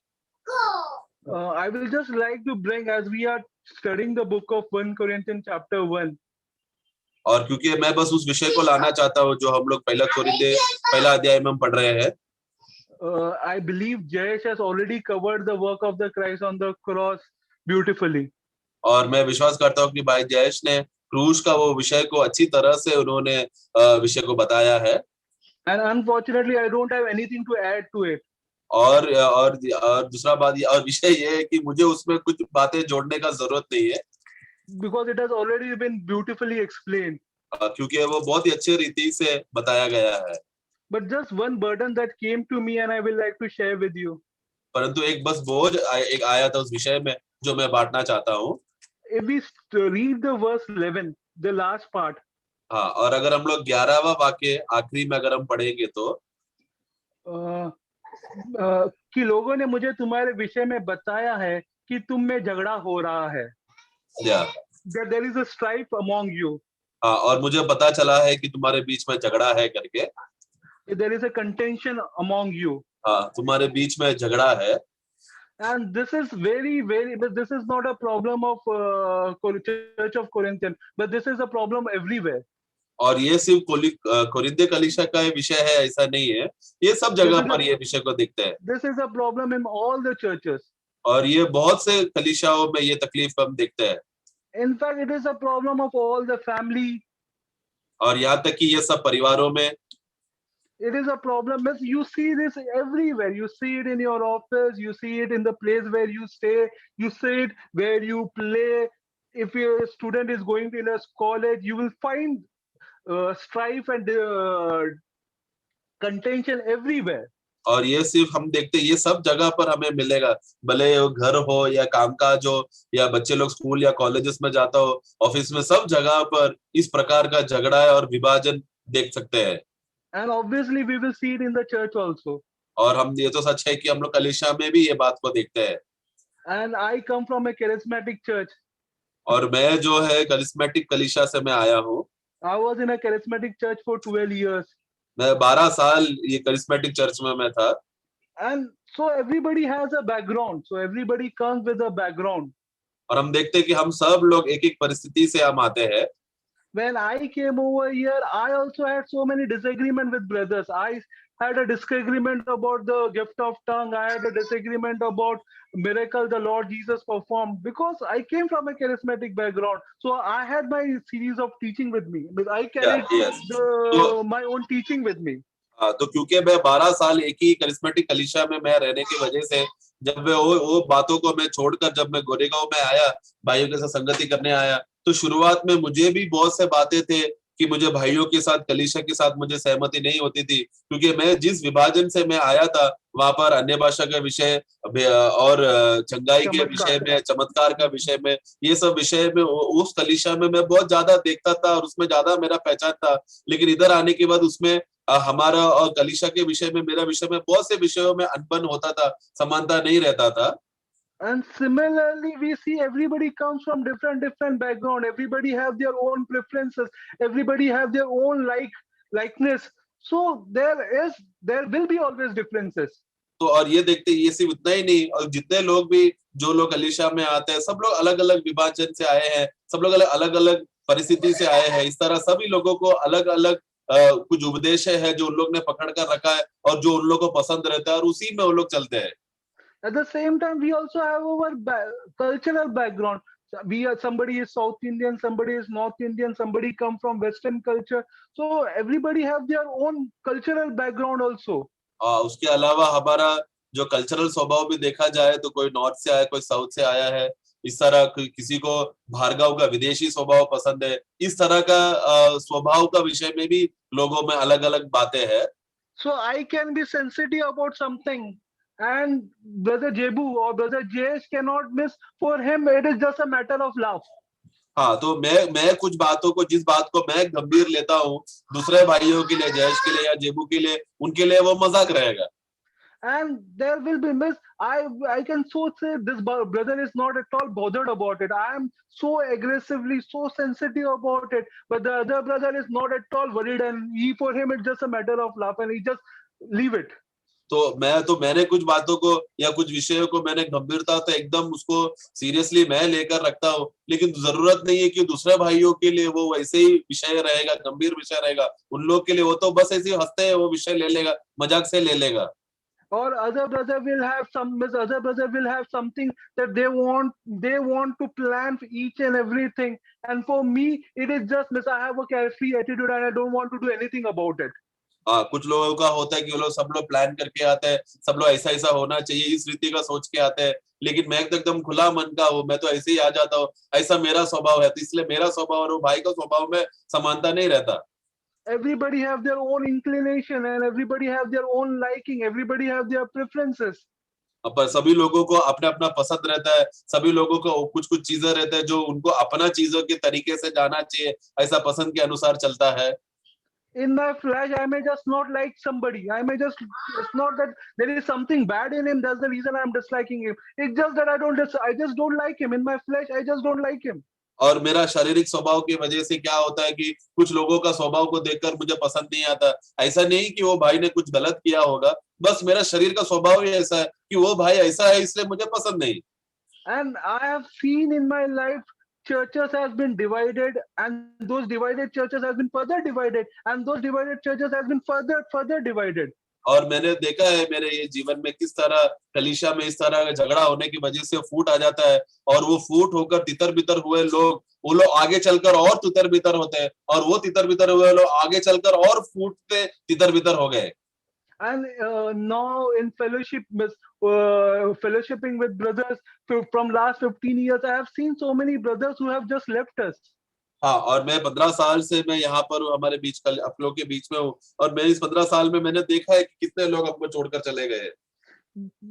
I will just like to bring, as we are studying the book of 1 Corinthians chapter 1. और क्योंकि मैं बस उस विषय को लाना चाहता हूँ जो हम लोग पहला अध्याय में हम पढ़ रहे हैं। I believe Jayesh has already covered the work of the Christ on the cross beautifully. और मैं विश्वास करता हूँ कि भाई जयेश ने क्रूस का वो विषय को अच्छी तरह से उन्होंने विषय को बताया है। And unfortunately, I don't have anything to add to it. और दूसरा बात और विषय ये है कि मुझे उसमें कुछ बातें जोड़ने का जरूरत नहीं है। Because it has already been beautifully explained. क्योंकि वो बहुत ही अच्छी रीति से बताया गया है। But just one burden that came to me and I will like to share with you. परंतु एक बस बोझ एक आया था उस विषय में जो मैं बांटना चाहता हूँ। If we read the verse 11, the last part. हाँ, और अगर हम लोग 11वां वाक्य आखिरी में अगर हम पढ़ेंगे तो कि लोगों ने मुझे तुम्हारे विषय में बताया है कि तुम में झगड़ा हो रहा है। That there is a strife among you. हाँ, और मुझे पता चला है कि तुम्हारे बीच में झगड़ा है करके। There is a contention among you. हाँ, तुम्हारे बीच में झगड़ा है। And this is this is not a problem of Church of Corinthians, but this is a problem everywhere. और ये सिर्फ कोरिन्थे कलीसिया का विषय है ऐसा नहीं है, ये सब जगह पर ये विषय को देखते हैं। This is a problem in all the churches. और ये बहुत से कलीसियाओं में ये तकलीफ हम देखते हैं। In fact, it is a problem of all the family. और यहाँ तक कि ये सब परिवारों में it is a problem. You see this everywhere. You see it in your office. You see it in the place where you stay. You see it where you play. If a student is going to a college, you will find strife and contention everywhere. और ये सिर्फ हम देखते ये सब जगह पर हमें मिलेगा, भले वो घर हो या कामकाज हो या बच्चे लोग स्कूल या कॉलेजेस में जाता हो, ऑफिस में, सब जगह पर इस प्रकार का झगड़ा और विभाजन देख सकते हैं। And obviously, we will see it in the church also. और हम ये तो सच है कि हम लोग कलीसिया में भी ये बात को देखते हैं। And I come from a charismatic church. और मैं जो है करिस्मेटिक कलीसिया से मैं आया हूँ। I was in a charismatic church for 12 years. मैं 12 साल ये करिस्मेटिक चर्च में मैं था। And so everybody has a background. So everybody comes with a background. और हम देखते हैं कि हम सब लोग एक एक परिस्थिति से हम आते हैं। When I came over here, I also had so many disagreement with brothers. I had a disagreement about the gift of tongue. I had a disagreement about miracle the Lord Jesus performed because I came from a charismatic background. So I had my series of teaching with me. I carried yes तो my own teaching with me. तो क्योंकि मैं 12 साल एक ही charismatic कलीसिया में मैं रहने की वजह से जब मैं वो बातों को मैं छोड़कर जब मैं गोरेगांव में आया, भाइयों के साथ संगति करने आया, तो शुरुआत में मुझे भी बहुत से बातें थे कि मुझे भाइयों के साथ कलीसिया के साथ मुझे सहमति नहीं होती थी, क्योंकि मैं जिस विभाजन से मैं आया था वहां पर अन्य भाषा के विषय और चंगाई के विषय में, चमत्कार का विषय में, ये सब विषय में उस कलीसिया में मैं बहुत ज्यादा देखता था और उसमें ज्यादा मेरा पहचान था। लेकिन इधर आने के बाद उसमें हमारा और कलीसिया के विषय में, मेरा विषय में बहुत से विषयों में अनबन होता था, समानता नहीं रहता था। And similarly, we see everybody comes from different background. Everybody have their own preferences. Everybody have their own likeness. So there will be always differences. तो और ये देखते ये सिर्फ उतना ही नहीं, और जितने लोग भी जो लोग कलीसिया में आते हैं सब लोग अलग अलग विभाजन से आए हैं, सब लोग अलग अलग परिस्थिति से आए हैं। इस तरह सभी लोगों को अलग अलग कुछ उपदेश है जो उन लोग ने पकड़ कर रखा है और जो उन लोग को पसंद रहता है और उसी में वो लोग चलते हैं। At the same time, we also have our cultural background. Somebody is South Indian, somebody is North Indian, somebody come from Western culture. So everybody have their own cultural background also. उसके अलावा हमारा जो cultural स्वभाव भी देखा जाए तो कोई नॉर्थ से आया, कोई साउथ से आया है। इस तरह किसी को भार्गव का विदेशी स्वभाव पसंद है। इस तरह का स्वभाव का विषय में भी लोगों में अलग अलग बातें हैं। So I can be sensitive about something, and brother Jebu or brother Jayesh cannot miss. For him, it is just a matter of love. हाँ, तो मैं कुछ बातों को, जिस बात को मैं गंभीर लेता हूँ, दूसरे भाइयों के लिए, जयेश के लिए या जेबू के लिए, उनके लिए वो मजाक रहेगा। And there will be miss. I can so say this brother is not at all bothered about it. I am so aggressively so sensitive about it, but the other brother is not at all worried, and he for him it's just a matter of love, and he just leave it. तो मैंने कुछ बातों को या कुछ विषयों को मैंने गंभीरता से एकदम उसको सीरियसली मैं लेकर रखता हूँ, लेकिन जरूरत नहीं है कि दूसरे भाइयों के लिए वो वैसे ही विषय रहेगा, गंभीर विषय रहेगा। उन लोग के लिए वो तो बस ऐसे ही हंसते हैं, वो विषय ले लेगा, मजाक से ले लेगा। Or other brother will have something that they want to plan for each and everything, and for me it is just miss. I have a carefree attitude and I don't want to do anything about it. कुछ लोगों का होता है कि वो लोग सब लोग प्लान करके आते हैं, सब लोग ऐसा ऐसा होना चाहिए इस रीति का सोच के आते हैं, लेकिन मैं तो एकदम खुला मन का हूँ, मैं तो ऐसे ही आ जाता हूँ, ऐसा मेरा स्वभाव है। तो इसलिए मेरा स्वभाव और वो भाई का स्वभाव में समानता नहीं रहता। Everybody have their own inclination and everybody have their own liking. Everybody have their preferences. पर सभी लोगों को अपना अपना पसंद रहता है, सभी लोगों को कुछ कुछ चीजें रहते हैं जो उनको अपना चीजों के तरीके से जाना चाहिए, ऐसा पसंद के अनुसार चलता है। In my flesh, I may just not like somebody. It's not that there is something bad in him. That's the reason I'm disliking him. It's just that I just don't like him. In my flesh, I just don't like him. और मेरा शारीरिक स्वभाव की वजह से क्या होता है कि कुछ लोगों का स्वभाव को देखकर मुझे पसंद नहीं आता। ऐसा नहीं कि वो भाई ने कुछ गलत किया होगा, बस मेरा शरीर का स्वभाव ही ऐसा है कि वो भाई ऐसा है, इसलिए मुझे पसंद नहीं। And I have seen in my life churches has been divided, and those divided churches has been further divided, and those divided churches has been further divided. और मैंने देखा है मेरे ये जीवन में किस तरह कलीसिया में इस तरह का झगड़ा होने की वजह से फूट आ जाता है, और वो फूट होकर तितर बितर हुए लोग, वो लोग आगे चलकर और तितर बितर होते हैं, और वो तितर बितर हुए लोग आगे चलकर और फूटते तितर बितर हो गए। And now in fellowshipping with brothers from last 15 years, I have seen so many brothers who have just left us. हाँ, और मैं 15 साल से मैं यहाँ पर हूँ, हमारे बीच कल आप लोग के बीच में हूँ, और मैं इस 15 साल में मैंने देखा है कि कितने लोग हमको छोड़कर चले गए।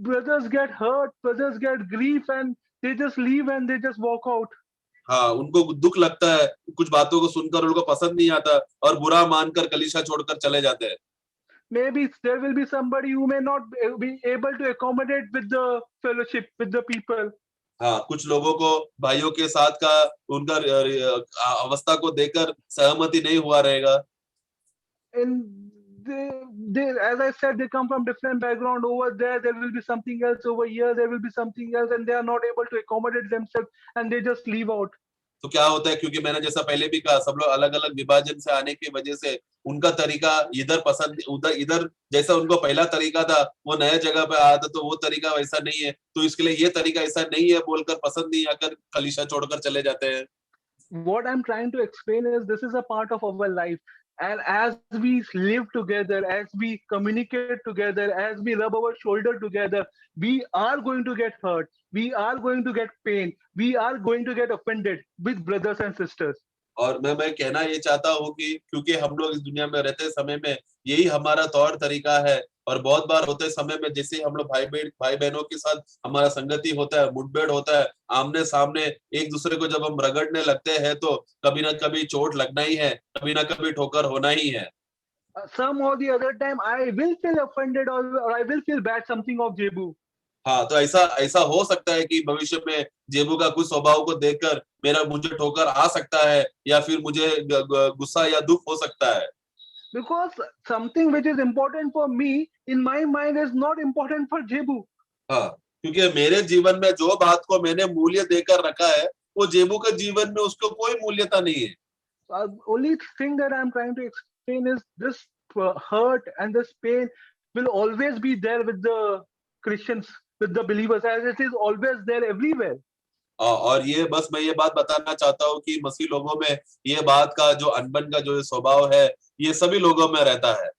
Brothers get hurt, brothers get grief, and they just leave and they just walk out. हाँ, उनको दुख लगता है, कुछ बातों को सुनकर उनको पसंद नहीं आता और बुरा मानकर कलीसिया छोड़कर चले जाते हैं। Maybe there will be somebody who may not be able to accommodate with the fellowship, with the people. हाँ, कुछ लोगों को भाइयों के साथ का उनका अवस्था को देखकर सहमति नहीं हुआ रहेगा। And they, as I said, they come from different background. Over there will be something else. Over here, there will be something else, and they are not able to accommodate themselves, and they just leave out. तो क्या होता है, क्योंकि मैंने जैसा पहले भी कहा, सब लोग अलग अलग विभाजन से आने की वजह से उनका तरीका इधर पसंद, उधर इधर जैसा उनको पहला तरीका था, वो नया जगह पे आया था तो वो तरीका वैसा नहीं है, तो इसके लिए ये तरीका ऐसा नहीं है बोलकर पसंद नहीं आकर कलीसिया छोड़कर चले जाते हैं। What I'm trying to explain is this is a part of our life. And as we live together, as we communicate together, as we rub our shoulder together, we are going to get hurt. We are going to get pain. We are going to get offended with brothers and sisters. और मैं कहना ये चाहता हूँ कि क्योंकि हम लोग इस दुनिया में रहते समय में यही हमारा तौर तरीका है, और बहुत बार होते समय में जैसे हम लोग भाई बहनों के साथ हमारा संगति होता है, मुठभेड़ होता है, आमने सामने एक दूसरे को जब हम रगड़ने लगते हैं तो कभी ना कभी चोट लगना ही है, कभी ना कभी ठोकर होना ही है। Some or the other time, I will feel offended or I will feel bad something of Jebu. हाँ, तो ऐसा हो सकता है कि भविष्य में जेबू का कुछ स्वभाव को देखकर मुझे ठोकर आ सकता है, या फिर मुझे गुस्सा या दुख हो सकता है। Because something which is important for me in my mind is not important for Jebu. हाँ, क्योंकि मेरे जीवन में जो बात को मैंने मूल्य देकर रखा है, वो जेबू के जीवन में उसको कोई मूल्यता नहीं है। Only thing that I'm trying to explain is this hurt and this pain will always be there with the Christians, with the believers, as it is always there everywhere. और ये बस मैं ये बात बताना चाहता हूँ कि मसीह लोगों में ये बात का जो अनबन का जो स्वभाव है, ये सभी लोगों में रहता है।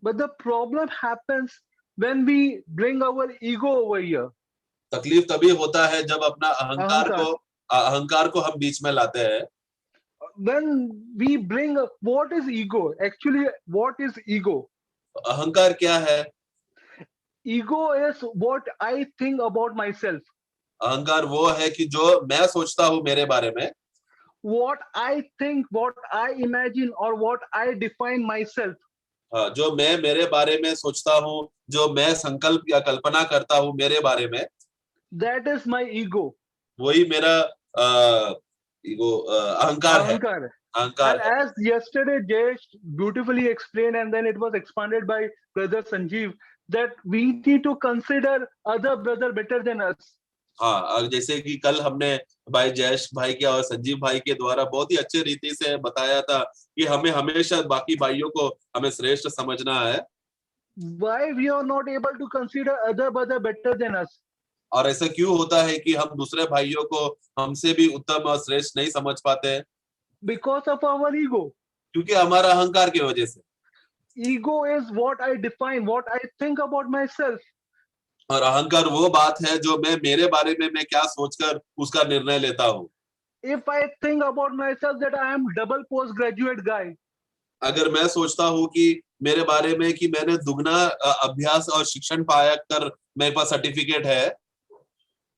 But the problem happens when we bring our ego over here. तकलीफ तभी होता है जब अपना अहंकार को हम बीच में लाते हैं। When we bring, what is ego? Actually, what is ego? अहंकार क्या है? Ego is what I think about myself. अहंकार वो है कि जो मैं सोचता हूँ मेरे बारे में, What I think, what I imagine, or what I define myself. जो मैं मेरे बारे में सोचता हूँ, जो मैं संकल्प या कल्पना करता हूँ मेरे बारे में, That is my ego. वही मेरा ईगो अहंकार है। And as yesterday Jayesh beautifully explained, and then it was expanded by brother Sanjeev, that we need to consider other brother better than us. हाँ, जैसे कि कल हमने भाई जयेश भाई के और संजीव भाई के द्वारा बहुत ही अच्छे रीति से बताया था कि हमें हमेशा बाकी भाइयों को हमें श्रेष्ठ समझना है। Why we are not able to consider other brother better than us? और ऐसा क्यों होता है कि हम दूसरे भाइयों को हमसे भी उत्तम और श्रेष्ठ नहीं समझ पाते? Because of our ego. क्योंकि हमारा अहंकार की वजह से। Ego is what I define, what I think about myself. और अहंकार वो बात है जो मैं मेरे बारे में मैं क्या सोचकर उसका निर्णय लेता हूँ। If I think about myself that I am double postgraduate guy. अगर मैं सोचता हूँ कि मेरे बारे में कि मैंने दुगना अभ्यास और शिक्षण पाया कर मेरे पास सर्टिफिकेट है,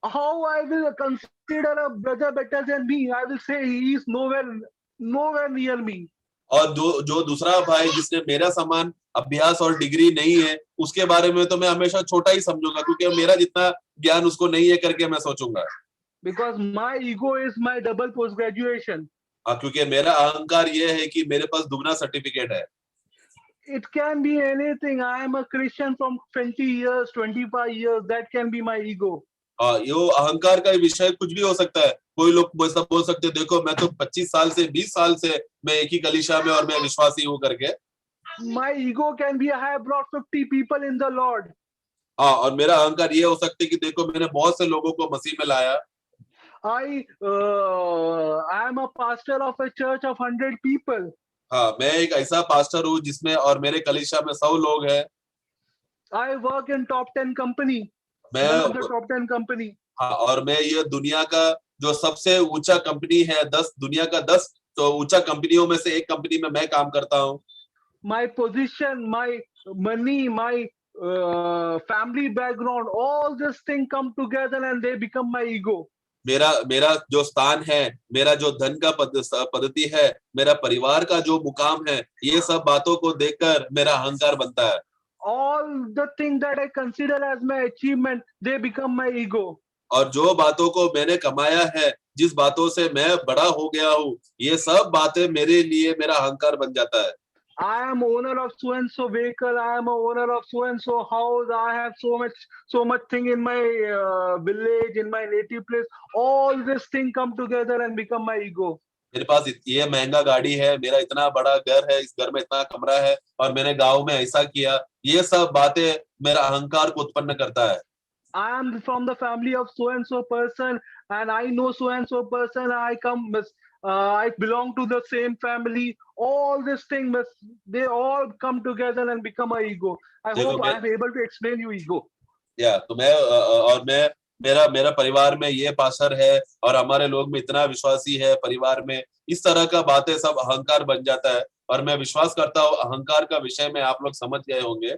how I will consider a brother better than me? I will say he is nowhere near me. और जो दूसरा भाई जिसने मेरा समान अभ्यास और डिग्री नहीं है, उसके बारे में तो मैं हमेशा छोटा ही समझूंगा, क्योंकि मेरा जितना ज्ञान उसको नहीं है करके मैं सोचूंगा। Because my ego is my double post graduation. क्योंकि मेरा अहंकार ये है कि मेरे पास दुगना सर्टिफिकेट है। It can be anything. I am a Christian from 20 years, 25 years. That can be my ego. यो अहंकार का विषय कुछ भी हो सकता है। कोई लोग ऐसा बोल सकते हैं, देखो मैं तो 25 साल से 20 साल से मैं एक ही कलीसिया में और मैं विश्वासी हूँ करके। My ego can be I have brought 50 people in the Lord. और मेरा अहंकार ये हो सकता है कि देखो मैंने बहुत से लोगों को मसीह में लाया। I am a pastor of a church of 100 people. मैं एक ऐसा पास्टर हूँ जिसमें और मेरे कलीसिया में 100 लोग हैं। I work in top 10 company. मैं top 10 company. और मैं ये दुनिया का जो सबसे ऊंचा कंपनी है, दुनिया का 10 तो ऊंचा कंपनियों में से एक कंपनी में मैं काम करता हूँ, My position, my money, my family background, all this thing come together and they become my ego. मेरा मेरा जो स्थान है, मेरा जो धन का पद्धति है, मेरा परिवार का जो मुकाम है, ये सब बातों को देखकर मेरा अहंकार बनता है। All the things that I consider as my achievement, they become my ego. और जो बातों को मैंने कमाया है, जिस बातों से मैं बड़ा हो गया हूँ, ये सब बातें मेरे लिए मेरा अहंकार बन जाता है। I am owner of so and so vehicle. I am a owner of so and so house. I have so much thing in my village, in my native place. All this thing come together and become my ego. मेरे पास ये महंगा गाड़ी है, मेरा इतना बड़ा घर है, इस घर में इतना कमरा है, और मैंने गांव में ऐसा किया, ये सब बातें मेरा अहंकार को उत्पन्न करता है। I am from the family of so and so person, and I know so and so person. I belong to the same family. All this thing, they all come together and become a ego. I देखो hope I am able to explain you ego. तो मैं मेरा मेरा परिवार में ये pastor है, और हमारे लोग में इतना विश्वासी है परिवार में, इस तरह का बातें सब अहंकार बन जाता है। और मैं विश्वास करता हूँ अहंकार का विषय में आप लोग समझ गए होंगे।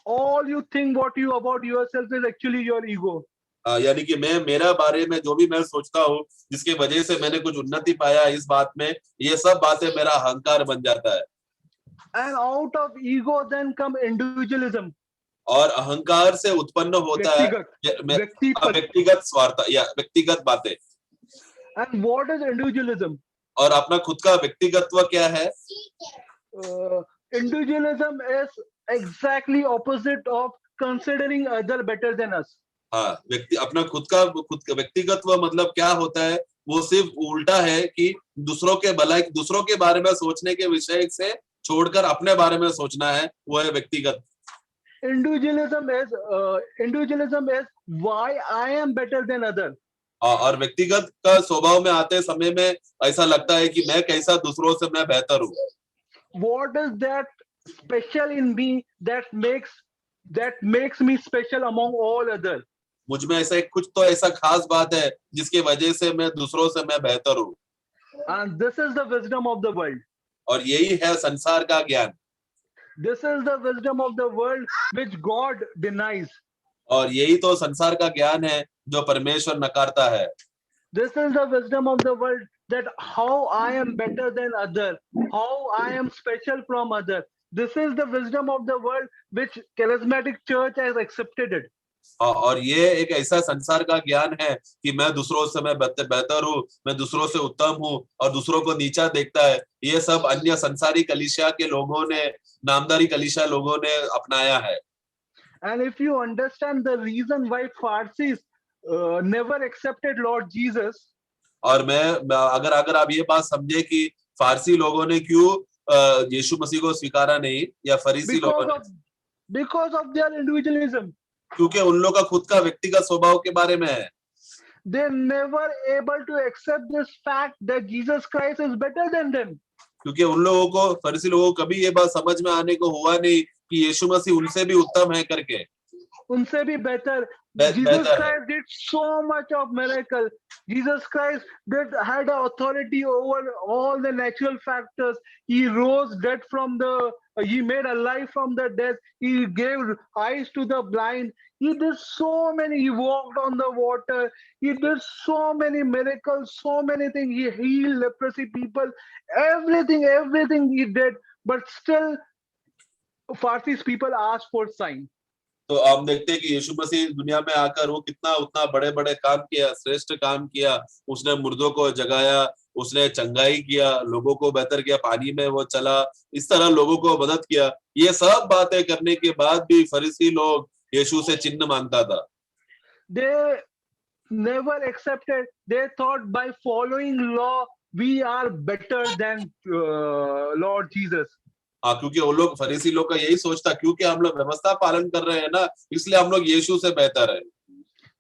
All you think what you about yourself is actually your ego. यानी कि मैं मेरा बारे में जो भी मैं सोचता हूँ, जिसकी वजह से मैंने कुछ उन्नति पाया इस बात में, ये सब बातें मेरा अहंकार बन जाता है। And out of ego then come individualism. और अहंकार से उत्पन्न होता है व्यक्तिगत स्वार्थ या व्यक्तिगत बातें। And what is individualism? और अपना खुद का व्यक्तिगतत्व क्या है? Individualism is exactly opposite of considering other better than us. हाँ, अपना खुद का व्यक्तिगतत्व मतलब क्या होता है? वो सिर्फ उल्टा है कि दूसरों के बारे में सोचने के विषय से छोड़कर अपने बारे में सोचना है, वो है व्यक्तिगत। Individualism is why I am better than other. और व्यक्तिगत का स्वभाव में आते समय में ऐसा लगता है कि मैं कैसा दूसरों से मैं बेहतर हूँ। What is that special in me that makes me special among all others? मुझ में ऐसा कुछ तो ऐसा खास बात है जिसके वजह से मैं दूसरों से मैं बेहतर हूँ। And this is the wisdom of the world. और यही है संसार का ज्ञान। This is the wisdom of the world which God denies. और यही तो संसार का ज्ञान है जो परमेश्वर नकारता है। This is the wisdom of the world that how I am better than other, how I am special from other. This is the wisdom of the world which charismatic church has accepted it. और ये एक ऐसा संसार का ज्ञान है कि मैं दूसरों से मैं बेहतर हूँ, मैं दूसरों से उत्तम हूँ और दूसरों को नीचा देखता है। ये सब अन्य संसारी कलीसिया के लोगों ने, नामदारी कलीसिया लोगों ने अपनाया है। And if you understand the reason why Pharisees never accepted Lord Jesus, और अगर आप ये बात समझे कि फारसी लोगों ने क्यों यीशु मसीह को स्वीकारा नहीं, या फरीसी लोगों ने, because of their individualism, क्योंकि उन लोगों का खुद का व्यक्तिगत स्वभाव के बारे में है। they never able to accept this fact that Jesus Christ is better than them. क्योंकि उन लोगों को, फरीसी लोगों को कभी ये बात समझ में आने को हुआ नहीं कि यीशु मसीह उनसे भी उत्तम है करके, उनसे भी बेहतर। Jesus Christ did so much of miracle. Jesus Christ had authority over all the natural factors. He rose dead he made alive from the dead. He gave eyes to the blind. He did so many, he walked on the water. He did so many miracles, so many things. He healed leprosy people, everything he did. But still, Pharisees people asked for sign. तो हम देखते हैं कि यीशु मसीह दुनिया में आकर वो उतना बड़े काम किया, श्रेष्ठ काम किया। उसने मुर्दों को जगाया, उसने चंगाई किया, लोगों को बेहतर किया, पानी में वो चला, इस तरह लोगों को मदद किया। ये सब बातें करने के बाद भी फरीसी लोग यीशु से चिन्ह मांगता था। They never accepted. They thought by following law we are better than Lord Jesus. हाँ, क्योंकि वो लोग, फरीसी लोग का यही सोचता, क्योंकि हम लोग व्यवस्था पालन कर रहे हैं ना, इसलिए हम लोग यीशु से बेहतर है।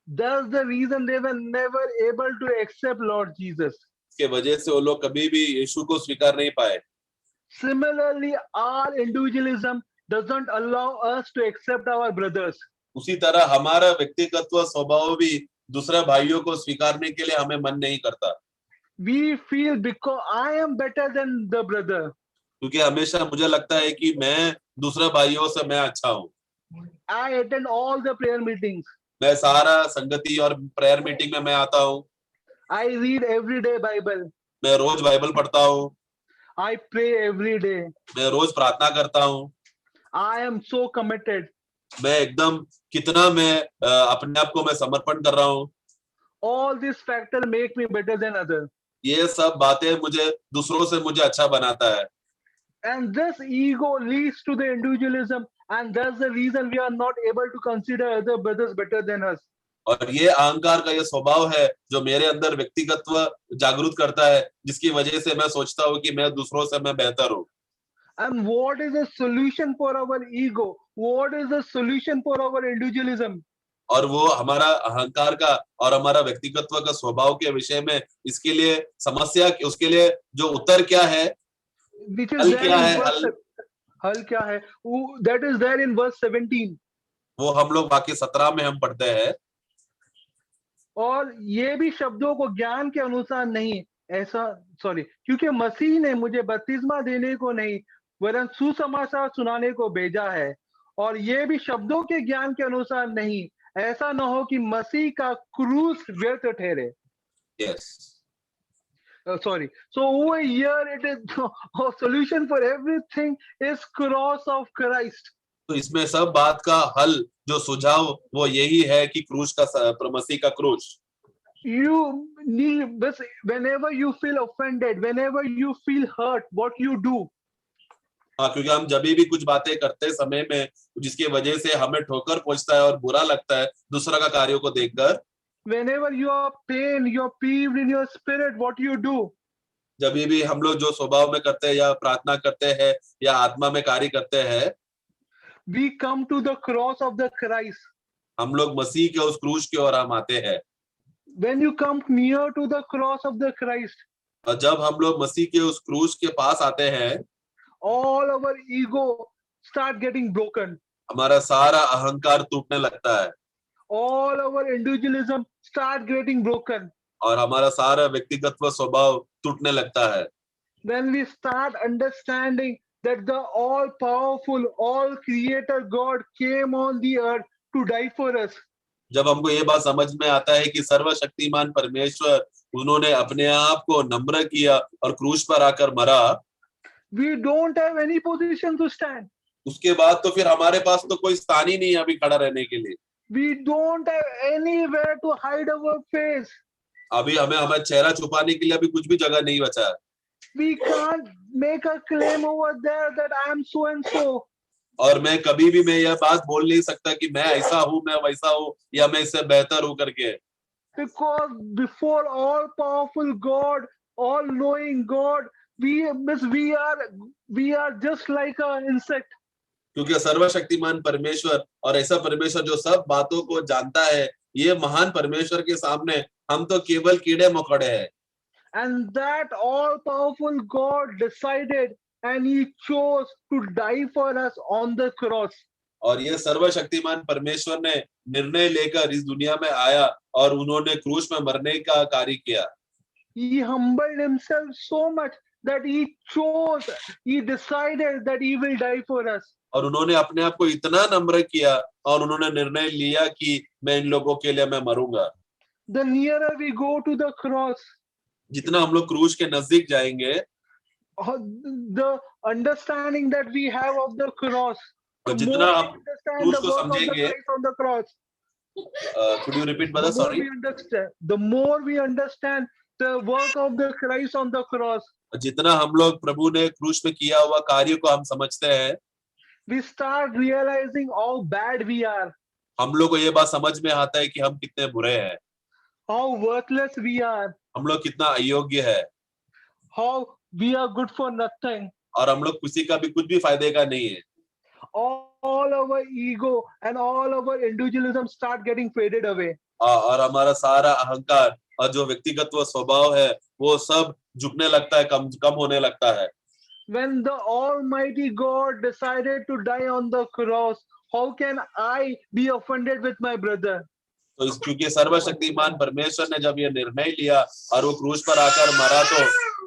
That's the reason they were never able to accept Lord Jesus. इसके वजह से वो लोग कभी भी यीशु को स्वीकार नहीं पाए। Similarly, our individualism doesn't allow us to accept our brothers. उसी तरह हमारा व्यक्तिगत स्वभाव भी दूसरे भाइयों को स्वीकारने के लिए हमें मन नहीं करता। We feel because I am better than the brother. क्योंकि हमेशा मुझे लगता है कि मैं दूसरे भाइयों से मैं अच्छा हूँ। I attend all the prayer meetings. मैं सारा संगति और प्रेयर मीटिंग में मैं आता हूँ। I read every day Bible. मैं रोज बाइबल पढ़ता हूँ। I pray every day. मैं रोज प्रार्थना करता हूँ। I am so committed. मैं एकदम कितना मैं अपने आप को मैं समर्पण कर रहा हूँ। All these factors make me better than others. ये सब बातें मुझे दूसरों से मुझे अच्छा बनाता है। And this ego leads to the individualism, and that's the reason we are not able to consider other brothers better than us. और ये अहंकार का ये स्वभाव है जो मेरे अंदर व्यक्तिगत्व जागृत करता है, जिसकी वजह से मैं सोचता हूँ कि मैं दूसरों से मैं बेहतर हूँ। And what is the solution for our ego? What is the solution for our individualism? और वो हमारा अहंकार का और हमारा व्यक्तिगत्व का स्वभाव के विषय में इसके लिए समस्या, उसके लिए जो उत्तर क्या है, Which is हल there क्या in है, verse. हल क्या है? That is there in verse 17. वो हम लोग वाक्य 17 में हम पढ़ते हैं। और ये भी शब्दों को ज्ञान के अनुसार नहीं, ऐसा क्योंकि मसीह ने मुझे बपतिस्मा देने को नहीं वरन सुसमाचार सुनाने को भेजा है, और ये भी शब्दों के ज्ञान के अनुसार नहीं, ऐसा न हो कि मसीह का क्रूस व्यर्थ ठहरे। Yes so over here it is a solution for everything is cross of Christ. तो इसमें सब बात का हल जो सुझाव वो यही है कि क्रूस का, मसीह का क्रूस। You need, whenever you feel offended, whenever you feel hurt, what you do? हाँ, क्योंकि हम जब भी कुछ बातें करते समय में जिसकी वजह से हमें ठोकर पहुंचता है और बुरा लगता है दूसरा का कार्यों को देखकर, Whenever you are pain, you are peeved in your spirit, what you do? जब भी हम लोग जो स्वभाव में करते हैं या प्रार्थना करते हैं या आत्मा में कार्य करते हैं, We come to the cross of the Christ. हम लोग मसीह के उस क्रूस की ओर हम आते हैं। When you come near to the cross of the Christ, और जब हम लोग मसीह के उस क्रूस के पास आते हैं, all our ego start getting broken. हमारा सारा अहंकार टूटने लगता है All our individualism start getting broken. और हमारा सारा व्यक्तिगत स्वभाव टूटने लगता है। When we start understanding that the all powerful, all creator God came on the earth to die for us. जब हमको ये बात समझ में आता है कि सर्वशक्तिमान परमेश्वर उन्होंने अपने आप को नम्र किया और क्रूस पर आकर मरा, We don't have any position to stand. उसके बाद तो फिर हमारे पास तो कोई स्थान ही नहीं है अभी खड़ा रहने के लिए। We don't have anywhere to hide our face. अभी हमें हमारा चेहरा छुपाने के लिए अभी कुछ भी जगह नहीं बचा है। We can't make a claim over there that I am so and so. और मैं कभी भी मैं यह बात बोल नहीं सकता कि मैं ऐसा हूँ, मैं वैसा हूँ या मैं इससे बेहतर हूँ करके। Because before all powerful God, all knowing God, we are just like an insect. क्योंकि सर्वशक्तिमान परमेश्वर और ऐसा परमेश्वर जो सब बातों को जानता है, ये महान परमेश्वर के सामने हम तो केवल कीड़े मकोड़े हैं। And that all powerful God decided and he chose to die for us on the cross. और ये सर्वशक्तिमान परमेश्वर ने निर्णय लेकर इस दुनिया में आया और उन्होंने क्रूस में मरने का कार्य किया। He humbled himself so much that he decided that he will die for us. और उन्होंने अपने आप को इतना नम्र किया और उन्होंने निर्णय लिया कि मैं इन लोगों के लिए मैं मरूंगा। The nearer we go to the cross, जितना हम लोग क्रूस के नजदीक जाएंगे, the understanding that we have of the cross, तो the जितना more हम we understand क्रूस the को work of the समझेंगे, Christ on the cross, could you repeat brother? the more Sorry. we understand, the more we understand the work of the Christ on the cross, जितना हम लोग प्रभु ने क्रूस में किया हुआ कार्य को हम समझते हैं, we start realizing how bad we are, हम लोग को ये बात समझ में आता है कि हम कितने बुरे हैं, how worthless we are, हम लोग कितना अयोग्य है, how we are good for nothing. और हम लोग किसी का भी कुछ भी फायदे का नहीं है। All our ego and all our individualism start getting faded away. और हमारा सारा अहंकार और जो व्यक्तिगत स्वभाव है वो सब झुकने लगता है, कम होने लगता है। When the Almighty God decided to die on the cross, how can I be offended with my brother? तो क्योंकि सर्वशक्तिमान परमेश्वर ने जब ये निर्णय लिया और वो क्रूस पर आकर मरा, तो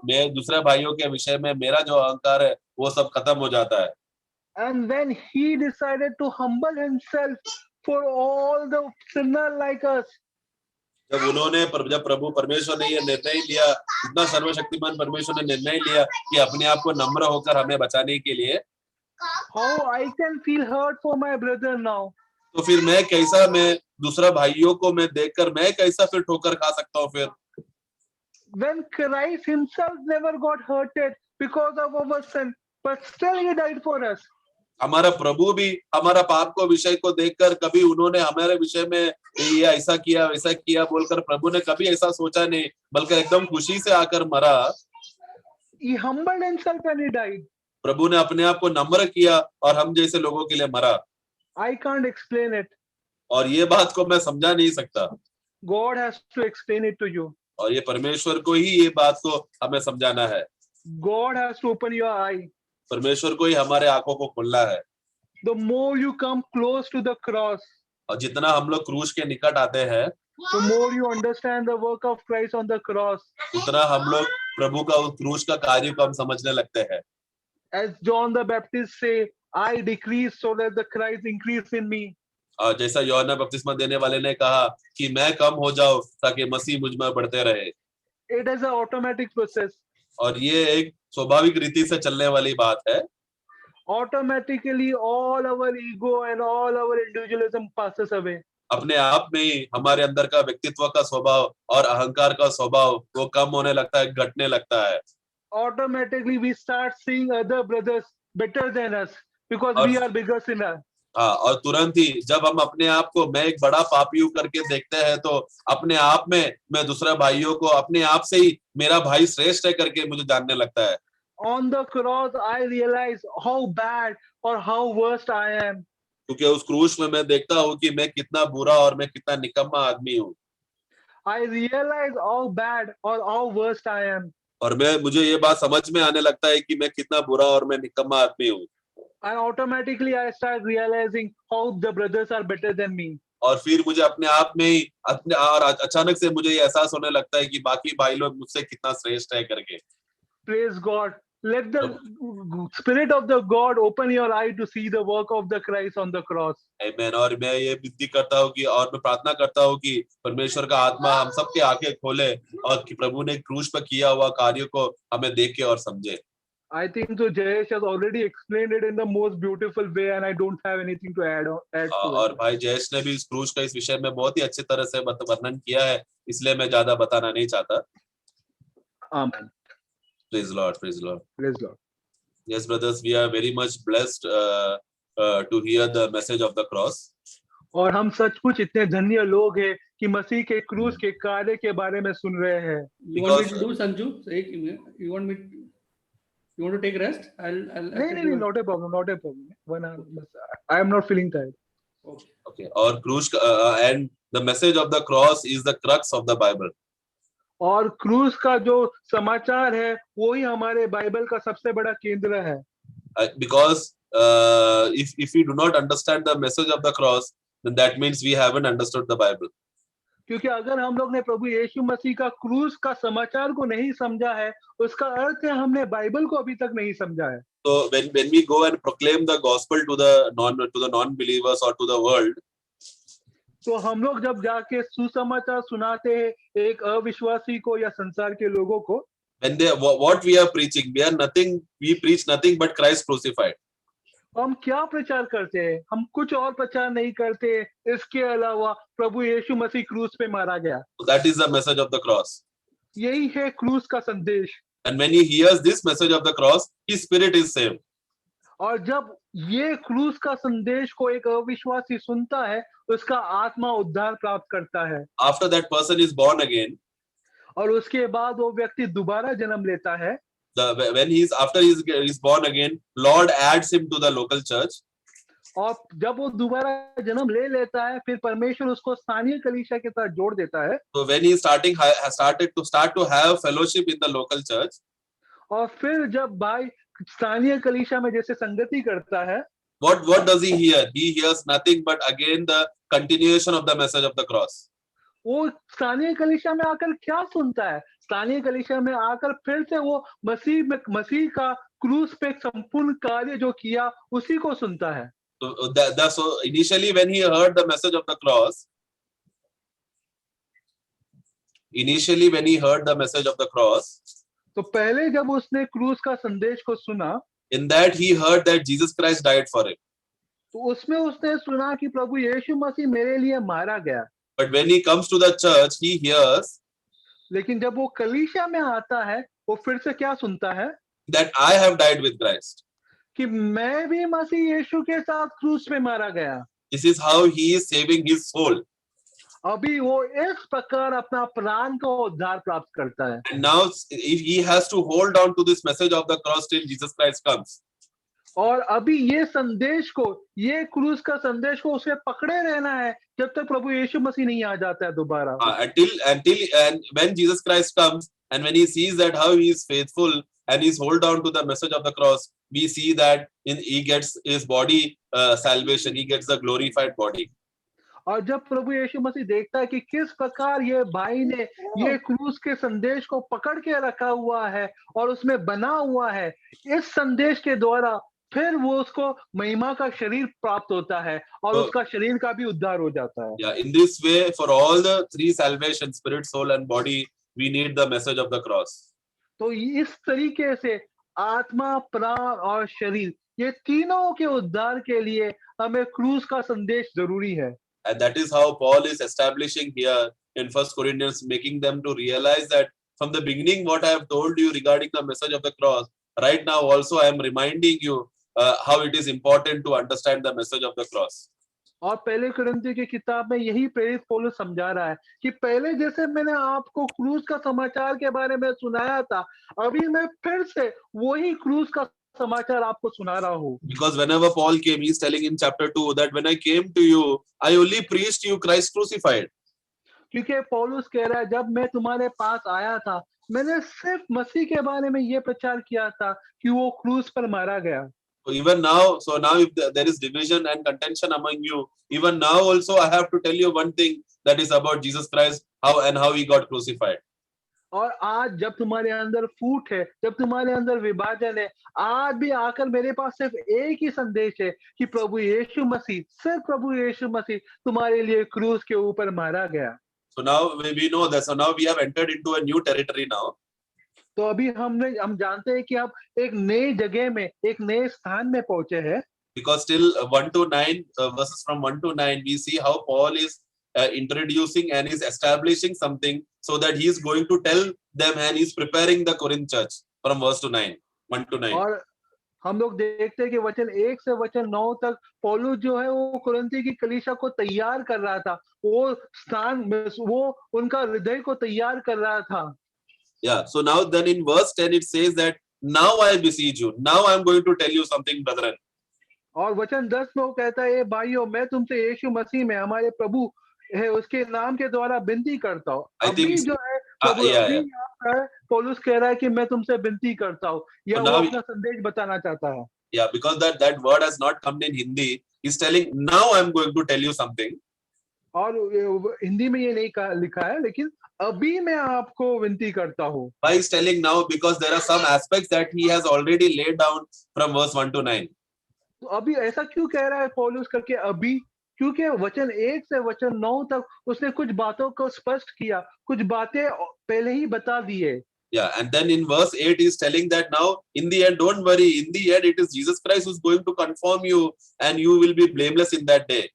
मैं दूसरे भाइयों के विषय में मेरा जो अहंकार है वो सब खत्म हो जाता है। And when he decided to humble himself for all the sinner like us, जब प्रभु परमेश्वर ने ये निर्णय लिया, इतना सर्वशक्तिमान परमेश्वर ने निर्णय लिया कि अपने आप को नम्र होकर हमें बचाने के लिए, how I can feel hurt for my brother now. तो फिर मैं दूसरा भाइयों को मैं देखकर मैं कैसा फिर ठोकर खा सकता हूँ फिर? When Christ himself never got hurted because of our sin, but still he died for us. हमारा प्रभु भी हमारा पाप को विषय को देखकर कभी उन्होंने हमारे विषय में ये ऐसा किया वैसा किया बोलकर प्रभु ने कभी ऐसा सोचा नहीं, बल्कि एकदम खुशी से आकर मरा। He humbled himself and he died. प्रभु ने अपने आप को नम्र किया और हम जैसे लोगों के लिए मरा। I can't explain it. और ये बात को मैं समझा नहीं सकता, God has to explain it to you. और ये परमेश्वर को ही ये बात को हमें समझाना है। God has to open your eye. परमेश्वर को ही हमारे आंखों को खोलना है। The more you come close to the cross, और जितना हम लोग क्रूस के निकट आते हैं, the more you understand the work of Christ on the cross. उतना हम लोग प्रभु का उस क्रूस का कार्य को हम समझने लगते हैं। As John the Baptist say, I decrease so that the Christ increase in me. और जैसा यूहन्ना बपतिस्मा देने वाले ने कहा कि मैं कम हो जाऊं ताकि मसीह मुझ में बढ़ते रहे। It is an automatic process. और ये एक स्वाभाविक रीति से चलने वाली बात है। Automatically all our ego and all our individualism passes away. अपने आप में ही हमारे अंदर का व्यक्तित्व का स्वभाव और अहंकार का स्वभाव वो कम होने लगता है, घटने लगता है। Automatically we start seeing other brothers better than us because we are bigger sinner. हाँ, और तुरंत ही जब हम अपने आप को मैं एक बड़ा पापी हूं करके देखते हैं, तो अपने आप में मैं दूसरे भाइयों को अपने आप से ही मेरा भाई श्रेष्ठ है करके मुझे जानने लगता है। On the cross I realize how bad or how worst I am. क्योंकि उस क्रूस में मैं देखता हूँ कि मैं कितना बुरा और मैं कितना निकम्मा आदमी हूँ। I realize how bad or how worst I am. और मुझे ये बात समझ में आने लगता है कि मैं कितना बुरा और मैं निकम्मा आदमी हूँ। And automatically I start realizing how the brothers are better than me. और फिर मुझे अपने आप में ही और अचानक से मुझे ये एहसास होने लगता है कि बाकी भाई लोग मुझसे कितना श्रेष्ठ है करके। Praise God. Let the Spirit of the God open your eye to see the work of the Christ on the cross. Amen. और मैं ये विनती करता हूँ कि और मैं प्रार्थना करता हूँ कि परमेश्वर का आत्मा हम सबके आंखें खोले और कि प्रभु ने क्रूस पर किया हुआ कार्य को हमें देखे और समझे। I think so Jayesh has already explained it in the most beautiful way and I don't have anything to add to it. और भाई जयेश ने भी इस क्रूस का इस विषय में बहुत ही अच्छी तरह से वर्णन किया है, इसलिए मैं ज्यादा बताना नहीं चाहता। Amen. Praise Lord, praise Lord. Praise Lord. Yes, brothers, we are very much blessed to hear the message of the cross. और हम सचमुच इतने धन्य लोग हैं कि मसीह के क्रूस के कार्य के बारे में सुन रहे हैं। You want me to do Sanju? You want me? You want to take rest? I'll नहीं, not a problem, not a problem. I am not feeling tired. Okay. और क्रूस and the message of the cross is the crux of the Bible. और क्रूस का जो समाचार है वो ही हमारे बाइबल का सबसे बड़ा केंद्र है। Because if we do not understand the message of the cross, then that means we haven't understood the Bible. क्योंकि अगर हम लोग ने प्रभु यीशु मसीह का क्रूस का समाचार को नहीं समझा है, उसका अर्थ है हमने बाइबल को अभी तक नहीं समझा है। So when we go and proclaim the gospel to the non-believers or to the world, तो हम लोग जब जाके सुसमाचार सुनाते हैं एक अविश्वासी को या संसार के लोगों को, when what we are preaching, we preach nothing but Christ crucified. हम क्या प्रचार करते हैं? हम कुछ और प्रचार नहीं करते, इसके अलावा प्रभु यीशु मसीह क्रूस पे मारा गया। So that is the message of the cross. यही है क्रूस का संदेश। And when he hears this message of the cross, his spirit is saved. और जब ये क्रूस का संदेश को एक अविश्वासी सुनता है, उसका आत्मा उद्धार प्राप्त करता है। After that person is born again, और उसके बाद वो व्यक्ति दोबारा जन्म लेता है। After he is born again, Lord adds him to the local church. और जब वो दोबारा जन्म ले लेता है, फिर परमेश्वर उसको स्थानीय कलीसिया के साथ जोड़ देता है। So when he started to have fellowship in the local church, और फिर जब भाई स्थानीय कलीसिया में जैसे संगति करता है, What does he hear? He hears nothing but again the continuation of the message of the cross. वो स्थानीय कलीसिया में आकर क्या सुनता है? स्थानीय कलीसिया में आकर फिर से वो मसीह का क्रूस पे संपूर्ण कार्य जो किया उसी को सुनता है। So initially when he heard the message of the cross, तो पहले जब उसने क्रूस का संदेश को सुना, in that he heard that Jesus Christ died for him. तो उसमें उसने सुना कि प्रभु यीशु मसीह मेरे लिए मारा गया। But when he comes to the church, he hears लेकिन जब वो कलीसिया में आता है, वो फिर से क्या सुनता है? that I have died with Christ. कि मैं भी मसीह यीशु के साथ क्रूस पे मारा गया। This is how he is saving his soul. अभी वो इस प्रकार अपना प्राण को उद्धार प्राप्त करता है। And now if he has to hold on to this message of the cross till Jesus Christ comes. और अभी ये संदेश को, ये क्रूस का संदेश को उसे पकड़े रहना है जब तक प्रभु यीशु मसीह नहीं आ जाता है दोबारा। And when Jesus Christ comes and when he sees that how he is faithful and he's hold on to the message of the cross, we see that he gets his body salvation, he gets the glorified body. और जब प्रभु यीशु मसीह देखता है कि किस प्रकार ये भाई ने ये क्रूस के संदेश को पकड़ के रखा हुआ है और उसमें बना हुआ है, इस संदेश के द्वारा फिर वो उसको महिमा का शरीर प्राप्त होता है और उसका शरीर का भी उद्धार हो जाता है। Yeah, in this way, for all the three salvations, spirit, soul, and body, we need the message of the cross. तो इस तरीके से आत्मा, प्राण और शरीर, ये तीनों के उद्धार के लिए हमें क्रूस का संदेश जरूरी है। And that is how Paul is establishing here in 1 Corinthians, making them to realize that from the beginning, what I have told you regarding the message of the cross, right now also I am reminding you how it is important to understand the message of the cross. और पहले कुरिन्थियों की किताब में यही प्रेरित पौलुस समझा रहा है कि पहले जैसे मैंने आपको क्रूस का समाचार के बारे में सुनाया था, अभी मैं फिर से वही क्रूस का समाचार आपको सुना रहा हूँ। Because whenever Paul came, he is telling in chapter 2 that when I came to you, I only preached you Christ crucified. क्योंकि पौलुस कह रहा है, जब मैं तुम्हारे पास आया था, मैंने सिर्फ मसीह के बारे में ये प्रचार किया था कि वो क्रूस पर मारा गया। So even now, if there is division and contention among you, even now also I have to tell you one thing, that is about Jesus Christ, how he got crucified. और आज जब तुम्हारे अंदर फूट है, जब तुम्हारे अंदर विभाजन है, आज भी आकर मेरे पास सिर्फ एक ही संदेश है कि प्रभु यीशु मसीह, सिर्फ प्रभु यीशु मसीह तुम्हारे लिए क्रूस के ऊपर मारा गया। So now we know that. So now we have entered into a new territory now. तो अभी हम जानते हैं कि अब एक नई जगह में, एक नए स्थान में पहुंचे हैं। Because till 1 to 9 verses from 1 to 9, we see how Paul is introducing and is establishing something, so that he is going to tell them and he is preparing the Corinth church from verse to 9, 1 to 9. और हम लोग देखते हैं कि वचन 1 से वचन 9 तक पौलुस जो है वो कुरिन्थी की कलीसिया को तैयार कर रहा था, वो स्थान, वो उनका हृदय को तैयार कर रहा था। Yeah, so now then in verse 10 it says that now I beseech you, now I am going to tell you something, brethren. और वचन 10 में वो कहता है, भाइयों मैं तुमसे यीशु मसीह में हमारे प्रभु है उसके नाम के द्वारा विनती करता हूँ। अभी जो है प्रभु अभी पौलुस कह रहा है कि मैं तुमसे विनती करता हूँ, या वो अपना संदेश बताना चाहता है। Yeah, because that word has not come in Hindi, he's telling now I am going to tell you something. और हिंदी में ये नहीं लिखा है, लेकिन अभी मैं आपको विनती करता हूँ। Why is telling now? Because there are some aspects that he has already laid down from verse 1 to 9. तो अभी ऐसा क्यों कह रहा है पौलुस करके अभी? क्योंकि वचन 1 से वचन 9 तक उसने कुछ बातों को स्पष्ट किया, कुछ बातें पहले ही बता दी है। Yeah, and then in verse 8 he is telling that now in the end, don't worry, in the end it is Jesus Christ who is going to confirm you and you will be blameless in that day.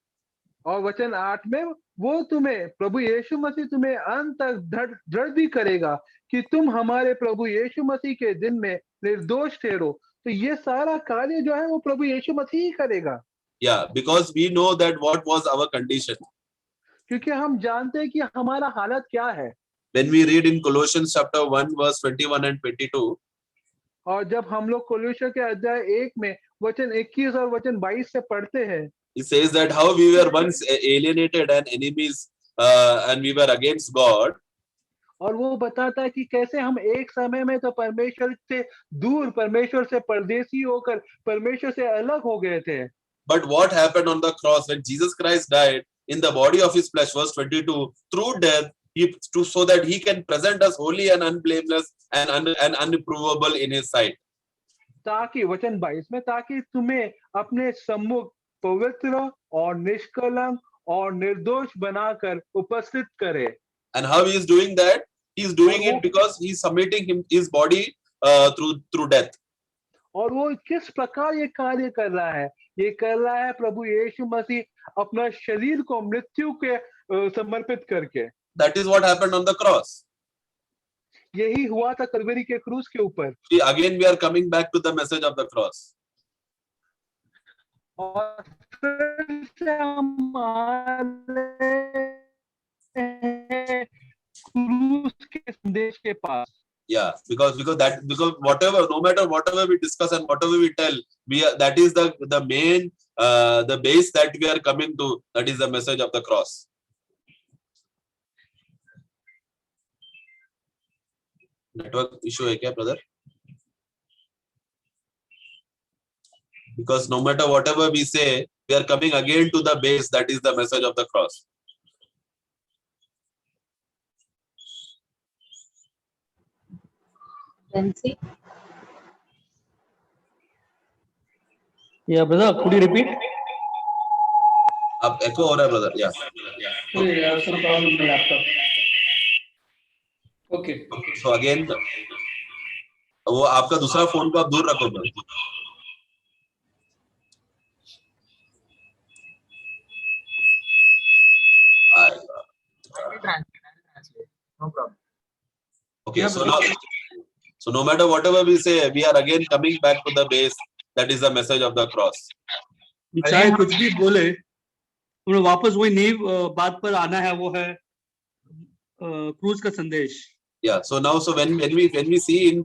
और वचन 8 में वो तुम्हें, प्रभु यीशु मसीह तुम्हें अंत तक दृढ़ भी करेगा कि तुम हमारे प्रभु यीशु मसीह के दिन में निर्दोष ठहरो। तो ये सारा कार्य जो है वो प्रभु यीशु मसीह ही करेगा। Yeah, because we know that what was our condition. क्योंकि हम जानते हैं कि हमारा हालत क्या है। When we read in Colossians chapter 1 verse 21 and 22, और जब हम लोग कोलोसियों के अध्याय 1 में वचन 21 और वचन 22 से पढ़ते हैं, he says that how we were once alienated and enemies and we were against God. और वो बताता है कि कैसे हम एक समय में तो परमेश्वर से दूर, परमेश्वर से परदेशी होकर परमेश्वर से अलग हो गए थे। But what happened on the cross when Jesus Christ died in the body of his flesh, verse 22, through death, so that he can present us holy and unblameless and unreprovable in his sight. ताकि वचन 22 में, ताकि तुम्हें अपने सम्मुख पवित्र और निष्कलंक और निर्दोष बनाकर उपस्थित करे. And how he is doing that? He is doing it because he is submitting his body through death. और वो किस प्रकार ये कार्य कर रहा है? ये कर रहा है प्रभु यीशु मसीह अपना शरीर को मृत्यु के समर्पित करके. That is what happened on the cross. यही हुआ था कलवरी के क्रूस के ऊपर. Again we are coming back to the message of the cross. और फिर से हम क्रूस के संदेश के पास. Yeah, because whatever, no matter whatever we discuss and whatever we tell, that is the main the base that we are coming to. That is the message of the cross. Network issue है क्या, brother? Because no matter whatever we say, we are coming again to the base. That is the message of the cross. Yeah, brother, could you repeat? अब echo हो रहा है, brother. Yeah. Yeah, some problem with the laptop. Okay. So again, वो आपका दूसरा phone को आप दूर रखो, brother. No problem. Okay, so no matter whatever we say, we are again coming back to the base. That is the message of the cross. चाहे कुछ भी बोले, उन्हें वापस वही नींव बात पर आना है, वो है क्रूस का संदेश. Yeah. So now, when we see in 1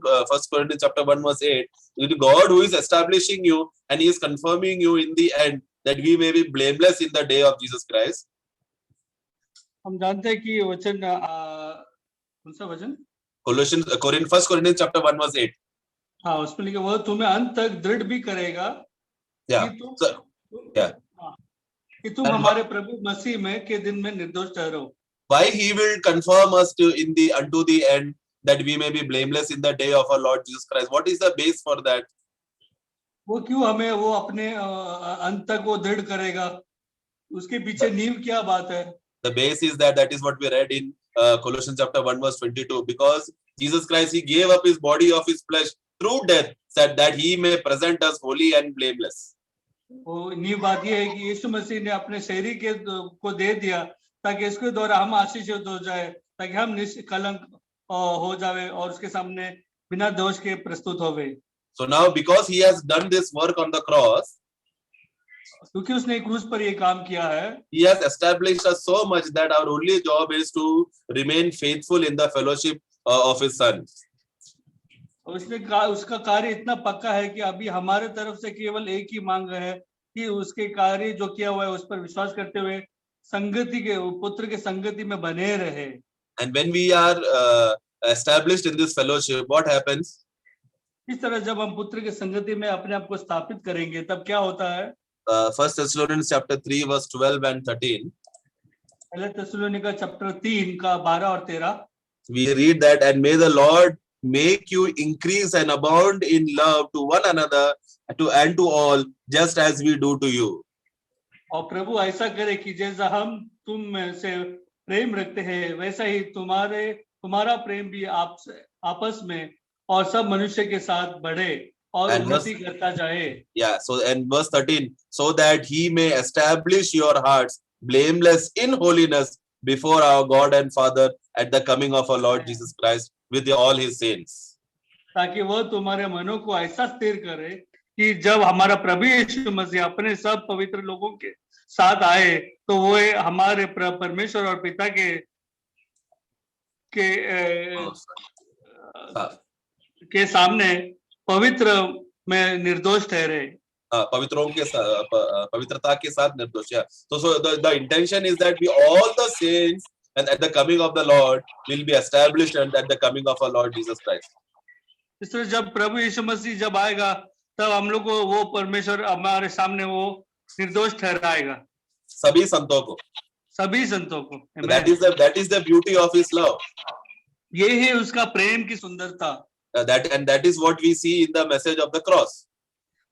Corinthians chapter 1 verse 8, it is God who is establishing you and He is confirming you in the end that we may be blameless in the day of Jesus Christ. हम जानते हैं कि वचन कौन सा वचन? 1 Corinthians chapter 1 verse 8. हाँ, उसमें लिखा वो तुम्हें अंत तक दृढ़ भी करेगा. Yeah. कि तुम हमारे प्रभु मसीह में के दिन में निर्दोष ठहरो. Why He will confirm us unto the end that we may be blameless in the day of our Lord Jesus Christ. What is the base for that? वो क्यों हमें वो अपने अंत तक वो दृढ़ करेगा? उसके पीछे नींव क्या बात है? The base is that is what we read in Colossians chapter 1 verse 22. Because Jesus Christ, He gave up His body of His flesh through death, said that He may present us holy and blameless. वो नींव बात ये है कि यीशु मसीह ने अपने शरीर को दे दिया ताकि इसके द्वारा हम आशीषित हो जाए, ताकि हम निष्कलंक हो जावे और उसके सामने बिना दोष के प्रस्तुत होवे. So now, because He has done this work on the cross, क्योंकि उसने क्रूस पर ये काम किया है, He has established us so much that our only job is to remain faithful in the fellowship of His Son. उसका कार्य इतना पक्का है कि अभी हमारे तरफ से केवल एक ही मांग है कि उसके कार्य जो किया हुआ है उस पर विश्वास करते हुए संगति के पुत्र के संगति में बने रहे. And when we are established in this fellowship, what happens? इस तरह जब हम पुत्र के संगति में अपने आप को स्थापित करेंगे तब क्या होता है? 1 Thessalonians chapter 3 verse 12 and 13. पहले थिस्सलुनीका चैप्टर 3 का 12 और 13. We read that, and may the Lord make you increase and abound in love to one another and to all, just as we do to you. और प्रभु ऐसा करे कि जैसा हम तुम में से प्रेम रखते हैं वैसा ही तुम्हारा प्रेम भी आपस में और सब मनुष्य के साथ बढ़े और उन्नति करता जाए. Yeah, so and verse 13, so that He may establish your hearts blameless in holiness before our God and Father at the coming of our Lord Jesus Christ with all His saints. ताकि वह तुम्हारे मनों को ऐसा स्थिर करे कि जब हमारा प्रभु यीशु मसीह अपने सब पवित्र लोगों के साथ आए तो वो हमारे परमेश्वर और पिता के सामने पवित्र में निर्दोष ठहरे. पवित्रों के पवित्रता के साथ निर्दोष. So the intention is that we all the saints and at the coming of the Lord will be established and at the coming of our Lord Jesus Christ. इसलिए जब प्रभु यीशु मसीह जब आएगा तब हम लोग को वो परमेश्वर हमारे सामने वो निर्दोष ठहराएगा सभी संतों को. सभी संतों को. Amen. That is the beauty of his love. ये है उसका प्रेम की सुंदरता. That is what we see in the message of the cross.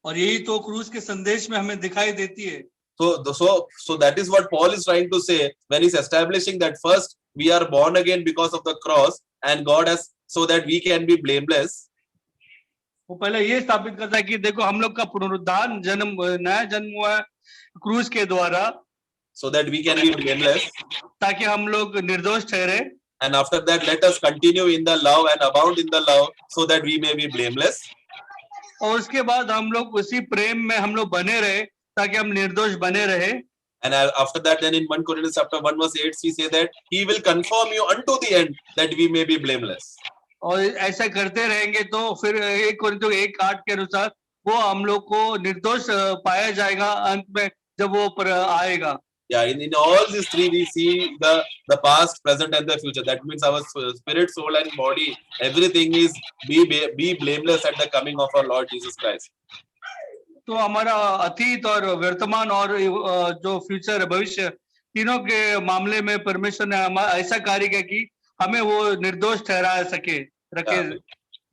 और यही तो क्रूस के संदेश में हमें दिखाई देती है. So that is what Paul is trying to say when he's establishing that first we are born again because of the cross and God has so that we can be blameless. वो पहले ये स्थापित करता है कि देखो हम लोग का पुनरुद्धान जन्म नया जन्म हुआ क्रूस के द्वारा, so that we can be blameless, ताकि हम लोग निर्दोष ठहरे. And after that let us continue in the love and abound in the love so that we may be blameless. और उसके बाद हम लोग उसी प्रेम में हम लोग बने रहे ताकि हम निर्दोष बने रहे. And after that then in 1 Corinthians chapter 1 verse 8 we say that he will conform you unto the end that we may be blameless. और ऐसा करते रहेंगे तो फिर 1 कोरिन्थियों 1:8 के अनुसार वो हम लोग को निर्दोष पाया जाएगा अंत में जब वो आएगा. Yeah, in all these three we see the past, present and the future. That means our spirit, soul and body, everything is be blameless at the coming of our Lord Jesus Christ. तो हमारा अतीत और वर्तमान और जो future भविष्य तीनों के मामले में परमेश्वर ने ऐसा कार्य किया कि हमें वो निर्दोष ठहरा सके रखे.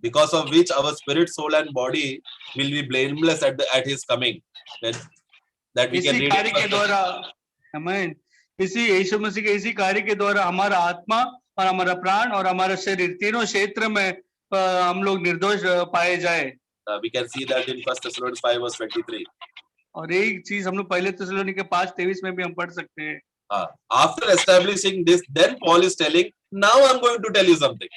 Because of which our spirit, soul and body will be blameless at his coming. That we can read. कार्य के द्वारा हमें इसी यीशु मसीह के इसी कार्य के द्वारा हमारा आत्मा और हमारा प्राण और हमारा शरीर तीनों क्षेत्र में हम लोग निर्दोष पाए जाए. We can see that in 1 Thessalonians 5 verse 23. और एक चीज हम लोग पहले थिस्सलुनीके 5:23 में भी हम पढ़ सकते हैं. After establishing this, then Paul is telling, now I'm going to tell you something.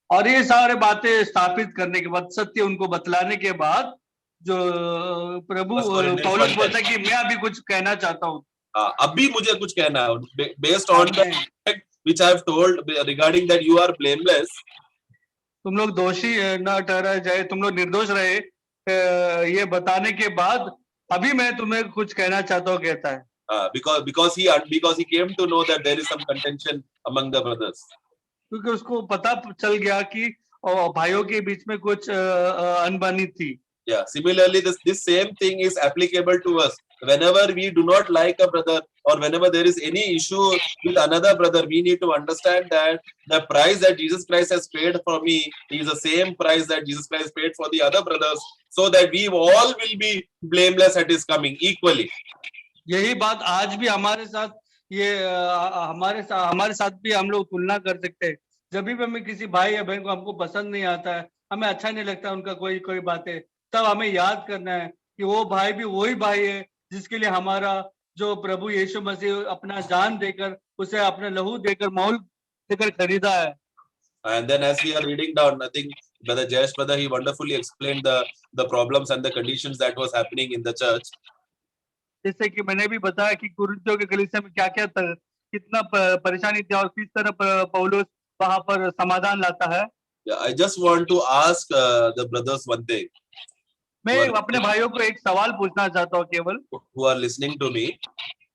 और ये सारे बातें स्थापित करने के बाद, सत्य उनको बतलाने के बाद, जो प्रभु पौलुस बोलता है कि मैं अभी कुछ कहना चाहता हूँ. अभी मुझे कुछ कहना है, based on the fact which I have told regarding that you are blameless. तुम लोग दोषी न ठहराए जाए, तुम लोग निर्दोष रहे, ये बताने के बाद अभी मैं तुम्हें कुछ कहना चाहता हूँ, कहता है. Because he came to know that there is some contention among the brothers. क्योंकि उसको पता चल गया कि भाइयों के बीच में कुछ अनबनी थी. Yeah, similarly this same thing is applicable to us. Whenever we do not like a brother or whenever there is any issue with another brother, we need to understand that the price that Jesus Christ has paid for me is the same price that Jesus Christ paid for the other brothers, so that we all will be blameless at his coming equally. यही बात आज भी हमारे साथ, ये हमारे साथ भी हम लोग तुलना कर सकते हैं. जब भी हमें किसी भाई या बहन को हमको पसंद नहीं आता है, हमें अच्छा नहीं लगता उनका कोई बातें, तब हमें याद करना है कि वो भाई भी वही भाई है जिसके लिए हमारा जो प्रभु यीशु मसीह अपना जान देकर, उसे अपना लहू देकर, मोल देकर खरीदा है. And then as we are reading down, I think Brother Jayesh brother, he wonderfully explained the problems and the conditions that was happening in the church. जैसे कि मैंने भी बताया कि कुरिन्थियों के कलीसिया में क्या-क्या कितना परेशानी थी और किस तरह पौलुस वहां पर समाधान लाता है. Yeah, I just want to ask the brothers one thing. मैं अपने भाइयों को एक सवाल पूछना चाहता हूँ, केवल who are listening to me,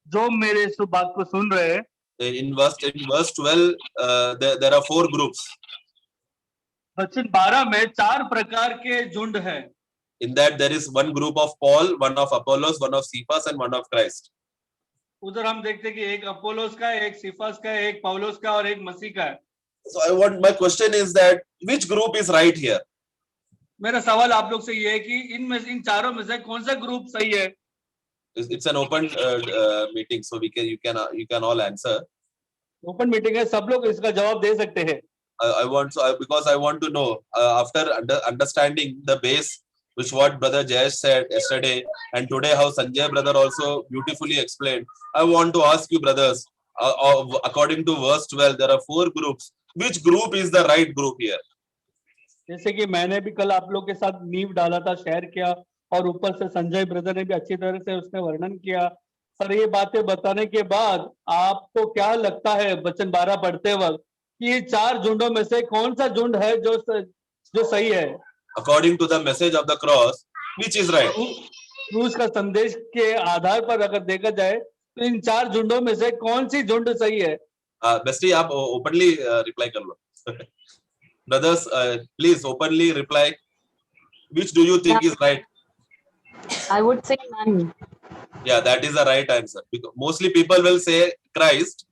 जो मेरे इस बात को सुन रहे हैं. In verse 12 there are 4 groups. वचन 12 में 4 प्रकार के झुंड हैं. In that there is one group of Paul, one of Apollos, one of Cephas and one of Christ. उधर हम देखते हैं कि एक अपोलोस का है, एक सीफास का है, एक पौलुस का और एक मसीह का है. So my question is that which group is right here? मेरा सवाल आप लोग से ये है कि इन चारों में से कौन सा ग्रुप सही है? It's an open meeting, so you can all answer. Open meeting है, सब लोग इसका जवाब दे सकते हैं. Because I want to know after understanding the base, which what Brother Jayesh said yesterday and today, how Sanjay brother also beautifully explained. I want to ask you brothers, according to verse 12, there are 4 groups. Which group is the right group here? जैसे कि मैंने भी कल आप लोग के साथ नींव डाला था, शेयर किया, और ऊपर से संजय ब्रदर ने भी अच्छी तरह से उसने वर्णन किया. पर ये बातें बताने के बाद आपको क्या लगता है वचन 12 पढ़ते वक्त कि ये 4 झुंडों में से कौन सा झुंड है जो सही है? According to the message of the cross, which is right? क्रूस का संदेश के आधार पर अगर देखा जाए तो इन 4 झुंडों में से कौन सी झुंड सही है? बेस्टी आप ओपनली रिप्लाई कर लो. Brothers, please openly reply. Which do you think is right? I would say none. Yeah, that is the right answer. Because mostly people will say Christ.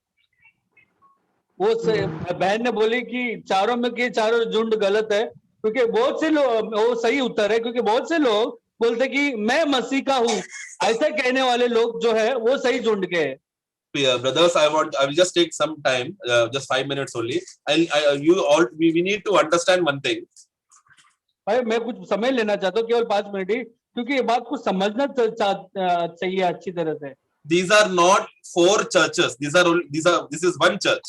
बहन ने बोली कि चारों में के चारों झुंड गलत है, क्योंकि बहुत से लोग, वो सही उत्तर है, क्योंकि बहुत से लोग बोलते कि मैं मसीह का हूँ, ऐसा कहने वाले लोग जो है वो सही झुंड के हैं। Brothers, I will just take some time, just 5 minutes only. We need to understand one thing. भाई मैं कुछ समय लेना चाहता हूँ, केवल 5 मिनट ही, क्योंकि ये बात को समझना चाहिए अच्छी तरह से। These are not 4 churches. This is one church.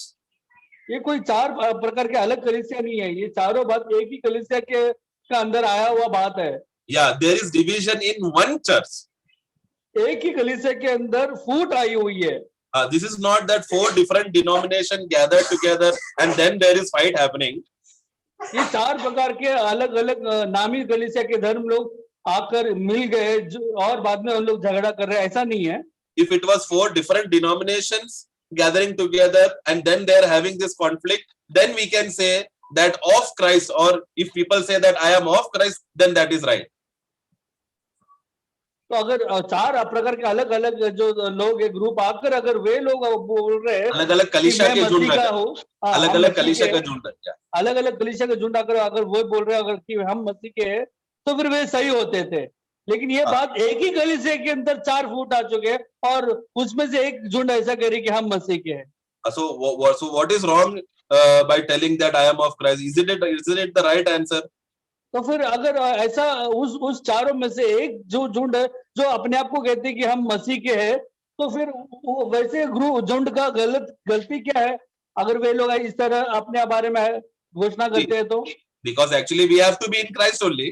ये कोई 4 प्रकार के अलग कलीसिया नहीं है, ये चारों बात एक ही कलीसिया के का अंदर आया हुआ बात है। Yeah, there is division in one church. एक ही कलीसिया के अंदर फूट आई हुई है। This is not that 4 different denominations gathered together and then there is fight happening. ये 4 प्रकार के अलग अलग नामी कलीसिया के धर्म लोग आकर मिल गए और बाद में उन लोग झगड़ा कर रहे हैं, ऐसा नहीं है। If it was 4 different denominations gathering together and then they are having this conflict, then we can say that of Christ, or if people say that I am of Christ, then that is right. तो अगर 4 प्रकार के अलग अलग जो लोग एक group आकर अगर वे लोग बोल रहे हैं अलग अलग कलीसिया के झुंड, अलग अलग कलीसिया का झुंड, अलग अलग कलीसिया के झुंड आकर अगर वो बोल रहे हैं अगर कि हम मसीह के हैं, तो फिर वे सही होते थे। लेकिन ये बात एक ही कलीसिया के अंदर 4 फूट आ चुके हैं और उसमें से एक झुंड ऐसा कह रही कि हम मसीह के हैं। So what is wrong by telling that I am of Christ? Isn't it the right answer? तो फिर अगर ऐसा उस चारों में से एक जो झुंड है जो अपने आप को कहते हैं कि हम मसीह के हैं, तो फिर वैसे झुंड का गलती क्या है अगर वे लोग इस तरह अपने बारे में घोषणा करते हैं? तो because actually we have to be in Christ only.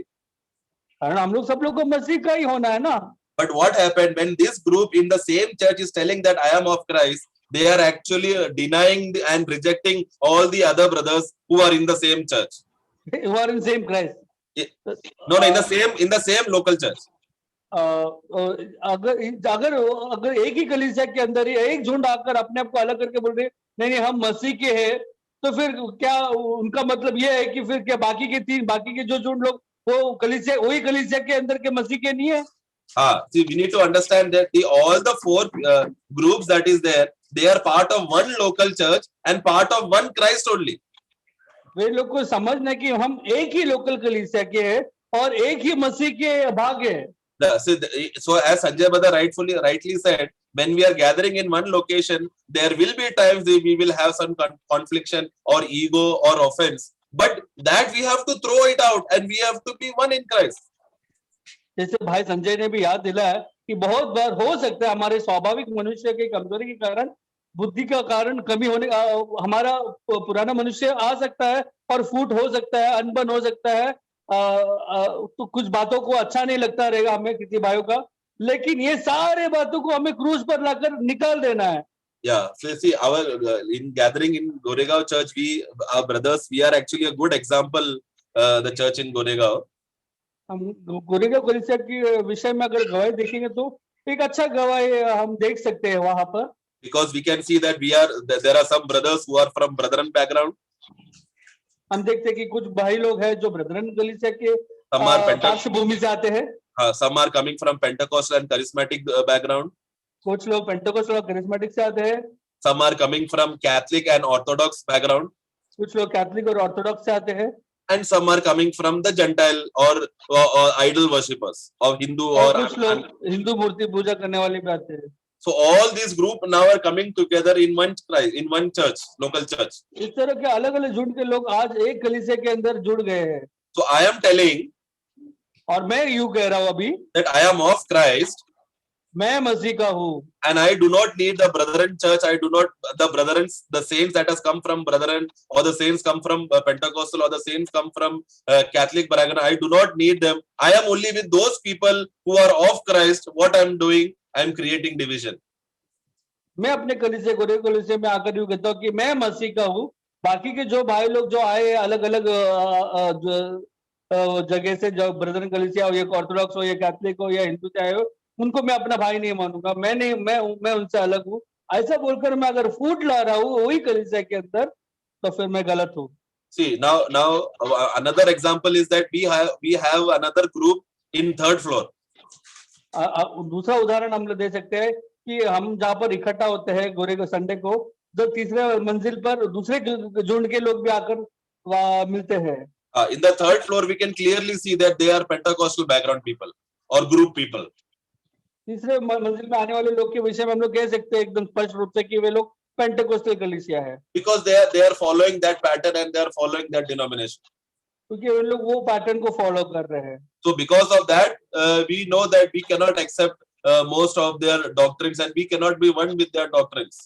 कारण हम लोग सब लोग को मसीह का ही होना है ना। But what happened when this group in the same church is telling that I am of Christ, they are actually denying and rejecting all the other brothers who are in the same church. Who are in same Christ? No, in the same local church. अगर एक ही कलीसिया के अंदर ही एक झुंड आकर अपने आप को अलग करके बोल रहे नहीं हम मसीह के हैं, तो फिर क्या उनका मतलब ये है कि फिर क्या बाकी के जो झुंड लोग वो कलीसिया वही कलीसिया के अंदर के मसीह के नहीं है? See, we need to understand that all the 4 groups that is there, they are part of one local church and part of one Christ only. वे लोग को समझना कि हम एक ही लोकल कलीसिया के हैं और एक ही मसीह के भाग है। So as Sanjay brother rightly said, when we are gathering in one location, there will be times that we will have some confliction or ego or offense, but that we have to throw it out and we have to be one in Christ. जैसे भाई संजय ने भी याद दिलाया कि बहुत बार हो सकता है हमारे स्वाभाविक मनुष्य के कमजोरी के कारण, बुद्धि का कारण कमी होने हमारा पुराना मनुष्य आ सकता है और फूट हो सकता है, अनबन हो सकता है, तो कुछ बातों को अच्छा नहीं लगता रहेगा हमें किसी भाइयों का, लेकिन ये सारे बातों को हमें क्रूज पर लाकर निकाल देना है। Yeah, so see, our in gathering in Goregaon church, our brothers, we are actually a good example. The church in Goregaon. हम गोरेगांव कलीसिया के विषय में अगर गवाही देखेंगे तो एक अच्छा गवाही हम देख सकते हैं वहां पर। Because we can see that there are some brothers who are from Brethren background. हम देखते हैं कि कुछ भाई लोग हैं जो ब्रदरन कलीसिया के पार्श्वभूमि से आते हैं। Some are coming from Pentecostal and charismatic background. कुछ लोग पेंटेकोस्टल और करिश्मेटिक से आते हैं। Some are coming from Catholic and Orthodox background. कुछ लोग कैथलिक और ऑर्थोडॉक्स से आते हैं। And some are coming from the Gentile or idol worshippers of Hindu or कुछ लोग हिंदू मूर्ति पूजा करने वाले भी आते हैं। So all these group now are coming together in one Christ, in one church, local church. इस तरह के अलग-अलग झुंड के लोग आज एक कलीसिया के अंदर जुड़ गए हैं। So I am telling, और मैं यूं कह रहा हूं अभी, that I am of Christ. मैं मसीह का हूं। And I do not need the brethren church. I do not the saints that has come from brethren, or the saints come from Pentecostal, or the saints come from Catholic background. I do not need them. I am only with those people who are of Christ. What I am doing, I am creating division. मैं अपने कलीसिया गोरे कलीसिया में आकर यूं कहता हूं कि मैं मसीह का हूं। बाकी के जो भाई लोग जो आए अलग-अलग जगह से, जो ब्रदरन कलीसिया हो, या ऑर्थोडॉक्स हो, या कैथलिक हो, या हिंदू से आए हो, उनको मैं अपना भाई नहीं मानूंगा। मैं उनसे अलग हूँ, ऐसा बोलकर मैं अगर फूट ला रहा हूँ वही कलीसिया के अंदर, तो फिर मैं गलत हूँ। See, now another example is that we have another group in 3rd floor. दूसरा उदाहरण हम लोग दे सकते हैं कि हम जहाँ पर इकट्ठा होते हैं गोरे को संडे को, जो तीसरे मंजिल पर दूसरे झुंड के लोग भी आकर मिलते हैं। In the third floor, we can clearly see that they are Pentecostal background people or group people. तीसरे मंजिल में आने वाले लोग के विषय में हम लोग कह सकते हैं एकदम स्पष्ट रूप से कि वे लोग पेंटेकोस्टल कलीसिया है, Because they are following that pattern and they are following that denomination. क्योंकि वे लोग वो पैटर्न को फॉलो कर रहे हैं। So because of that, we know that we cannot accept most of their doctrines and we cannot be one with their doctrines.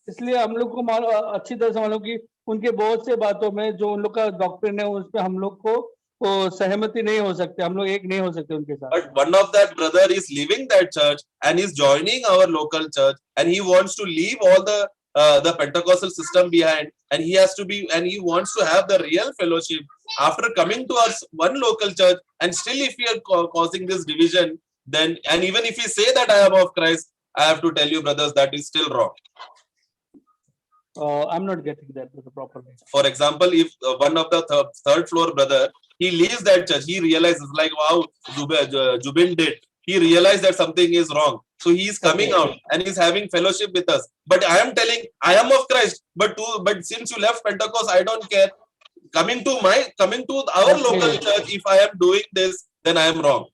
इसलिए हम लोग को अच्छी तरह से मालूम कि उनके बहुत से बातों में जो उन लोग का डॉक्ट्रिन है उस पे हम लोग को सहमति नहीं हो सकते, हम लोग एक नहीं हो सकते उनके साथ। But one of that brother is leaving that church and is joining our local church, and he wants to leave all the Pentecostal system behind, and he has to be, and he wants to have the real fellowship after coming to us one local church. And still, if we are causing this division, then, and even if we say that I am of Christ, I have to tell you, brothers, that is still wrong. I'm not getting that properly. For example, if one of the third floor brother, he leaves that church, he realizes like, wow, Jubin did. He realized that something is wrong. So he is coming out and he's having fellowship with us. But I am telling, I am of Christ. But since you left Pentecost, I don't care. Coming to our local church, if I am doing this, then I am wrong.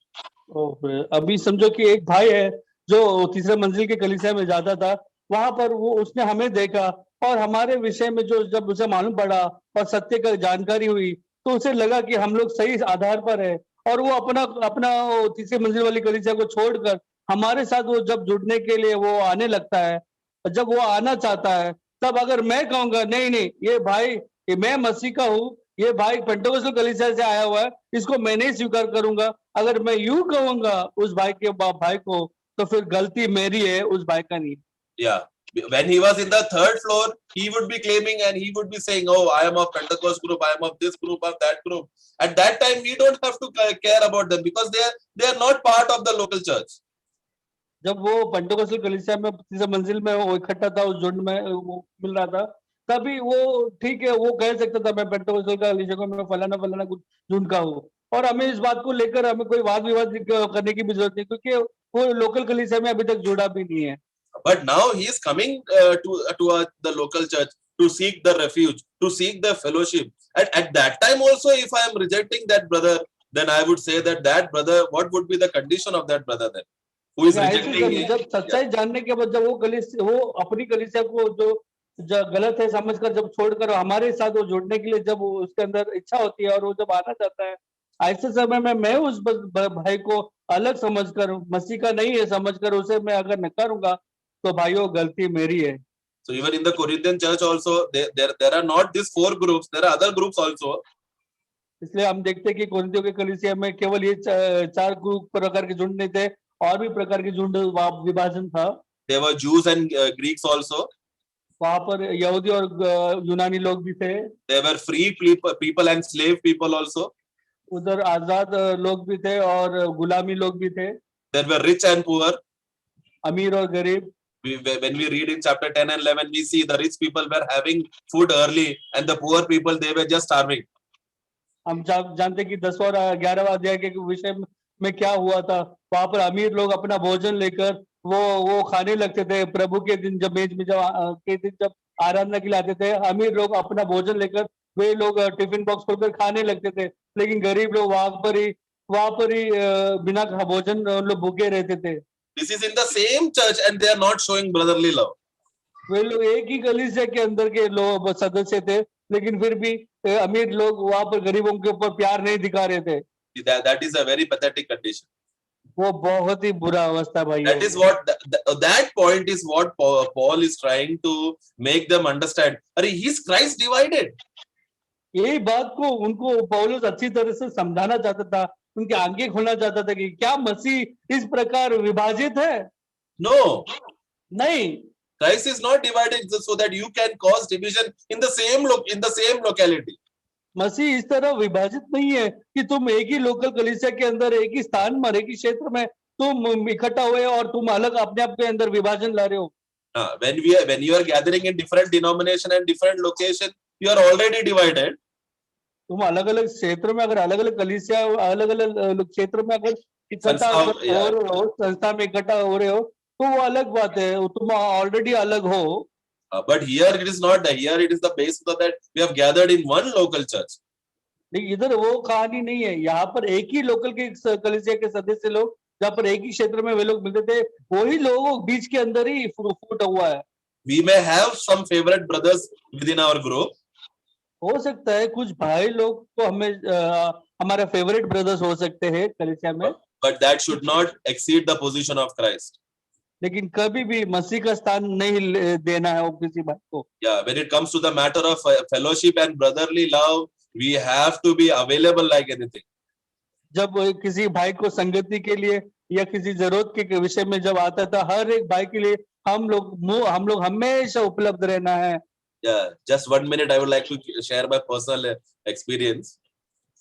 अभी समझो कि एक भाई है जो तीसरे मंजिल के कलीसिया में जाता था, वहां पर वो उसने हमें देखा और हमारे विषय में जो जब उसे मालूम पड़ा और सत्य का जानकारी हुई तो उसे लगा कि हम लोग सही आधार पर है, और वो अपना तीसरी मंजिल वाली कलीसिया को छोड़कर हमारे साथ वो जब जुड़ने के लिए वो आने लगता है। जब वो आना चाहता है तब अगर मैं कहूंगा नहीं ये भाई, ये मैं मसीह का हूँ, ये भाई पेंटेकोस्टल कलीसिया से आया हुआ है, इसको मैं नहीं स्वीकार करूंगा, अगर मैं यूं कहूंगा उस भाई को तो फिर गलती मेरी है, उस भाई का नहीं। Yeah. When he was in the third floor, he would be claiming and he would be saying, oh, I am of Pentecost group, I am of this group, of that group. At that time, we don't have to care about them because they are not part of the local church. जब वो Pentecostal कलीसिया में तीसरे मंजिल में वो इकट्ठा था, उस झुंड में वो मिल रहा था, तभी वो ठीक है, वो कह सकता था मैं पेंटेकोस्टल कलीसिया को मैं फलाना झुंड का हूँ, और हमें इस बात को लेकर हमें कोई वाद विवाद करने की भी जरूरत नहीं, क्योंकि वो लोकल कलीसिया में अभी तक जुड़ा भी नहीं है। But now he is coming to the local church to seek the refuge, to seek the fellowship. At that time also, if I am rejecting that brother, then I would say that brother, what would be the condition of that brother then? Who is rejecting me? जब सच्चाई जानने के बाद जब वो अपनी कलीसिया को जो गलत है समझकर जब छोड़कर हमारे साथ वो जुड़ने के लिए जब उसके अंदर इच्छा होती है और वो जब आना चाहता है, ऐसे समय में मैं उस भाई को अलग समझकर, मसीह का नहीं है समझकर उसे मैं अगर नकारूंगा तो भाइयों गलती मेरी है। So even in the Corinthian church also, there are not these four groups, there are other groups also. इसलिए हम देखते हैं कि कोरिन्थियों के कलीसिया में केवल ये चार ग्रुप प्रकार के झुंड नहीं थे, और भी प्रकार के झुंड विभाजन था। There were Jews and Greeks also. वहां पर यहूदी और यूनानी लोग भी थे। There were free people and slave people also. उधर आजाद लोग भी थे और गुलामी लोग भी थे। There were rich and poor. अमीर और गरीब। When we read in chapter 10 and 11, we see the rich people were having food early and the poor people, they were just starving. हम जानते कि 10 और 11 अध्याय के विषय में क्या हुआ था। वहां पर अमीर लोग अपना भोजन लेकर वो खाने लगते थे। प्रभु के दिन जब मेज में जब आराधना के लिए आते थे, अमीर लोग अपना भोजन लेकर वे लोग टिफिन बॉक्स खोलकर खाने लगते थे, लेकिन गरीब लोग वहां पर ही बिना भोजन लोग भूखे रहते थे। This is in the same church and they are not showing brotherly love. वे लोग एक ही कलीसिया के अंदर के लोग सदस्य थे, लेकिन फिर भी अमीर लोग वहां पर गरीबों के ऊपर प्यार नहीं दिखा रहे थे। That is a very pathetic condition. वो बहुत ही बुरा अवस्था भाई। That is what that point is what Paul is trying to make them understand. अरे he is Christ divided. यही बात को उनको पौलुस अच्छी तरह से समझाना चाहता था, उनके आंखें खोलना चाहता था कि क्या मसीह इस प्रकार विभाजित है? No. नहीं। Christ is not divided so that you can cause division in the same locality. मसीह इस तरह विभाजित नहीं है कि तुम एक ही लोकल कलीसिया के अंदर एक ही स्थान में एक ही क्षेत्र में तुम इकट्ठा हुए और तुम अलग अपने आप के अंदर विभाजन ला रहे हो। When you are gathering in different denomination and different location, you are already divided. तुम अलग अलग क्षेत्र में अगर अलग अलग कलीसिया अलग अलग क्षेत्र में अगर इकट्ठा संस्था, हो संस्था में इकट्ठा हो रहे हो तो वो अलग बात है, वो तुम ऑलरेडी अलग हो। but here it is not that. Here it is the basis of that we have gathered in one local church. लेकिन इधर वो कहानी नहीं है, यहाँ पर एक ही लोकल के कलीसिया के सदस्य लोग, जहाँ पर एक ही क्षेत्र में वे लोग मिलते थे, वही लोगों बीच के अंदर ही फूट हुआ है। We may have some favorite brothers within our group, हो सकता है कुछ भाई लोग तो हमारे फेवरेट ब्रदर्स हो सकते हैं कलीसिया में, but that should not exceed the position of Christ. लेकिन कभी भी मसीह का स्थान नहीं देना है वो किसी भाई को। Yeah, when it comes to the matter of fellowship and brotherly love, we have to be available like anything. जब किसी भाई को संगति के लिए या किसी जरूरत के विषय में जब आता था, हर एक भाई के लिए हम लोग हमेशा उपलब्ध रहना है। Yeah, just 1 minute I would like to share my personal experience.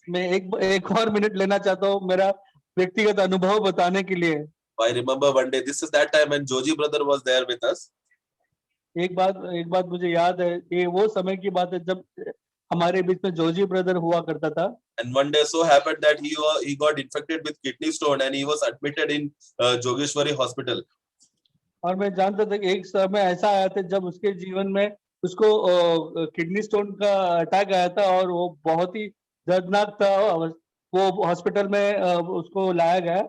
मैं एक और मिनट लेना चाहता हूँ मेरा व्यक्तिगत अनुभव बताने के लिए। I remember one day, this is that time when Joji brother was there with us. एक बात मुझे याद है, ये वो समय की बात है जब हमारे बीच में जोजी ब्रदर हुआ करता था। And one day so happened that he got infected with kidney stone and he was admitted in Jogeshwari hospital. और मैं जानता था कि एक समय ऐसा आया था जब उसके जीवन में उसको किडनी स्टोन का अटैक आया था और वो बहुत ही दर्दनाक था। वो हॉस्पिटल में उसको लाया गया।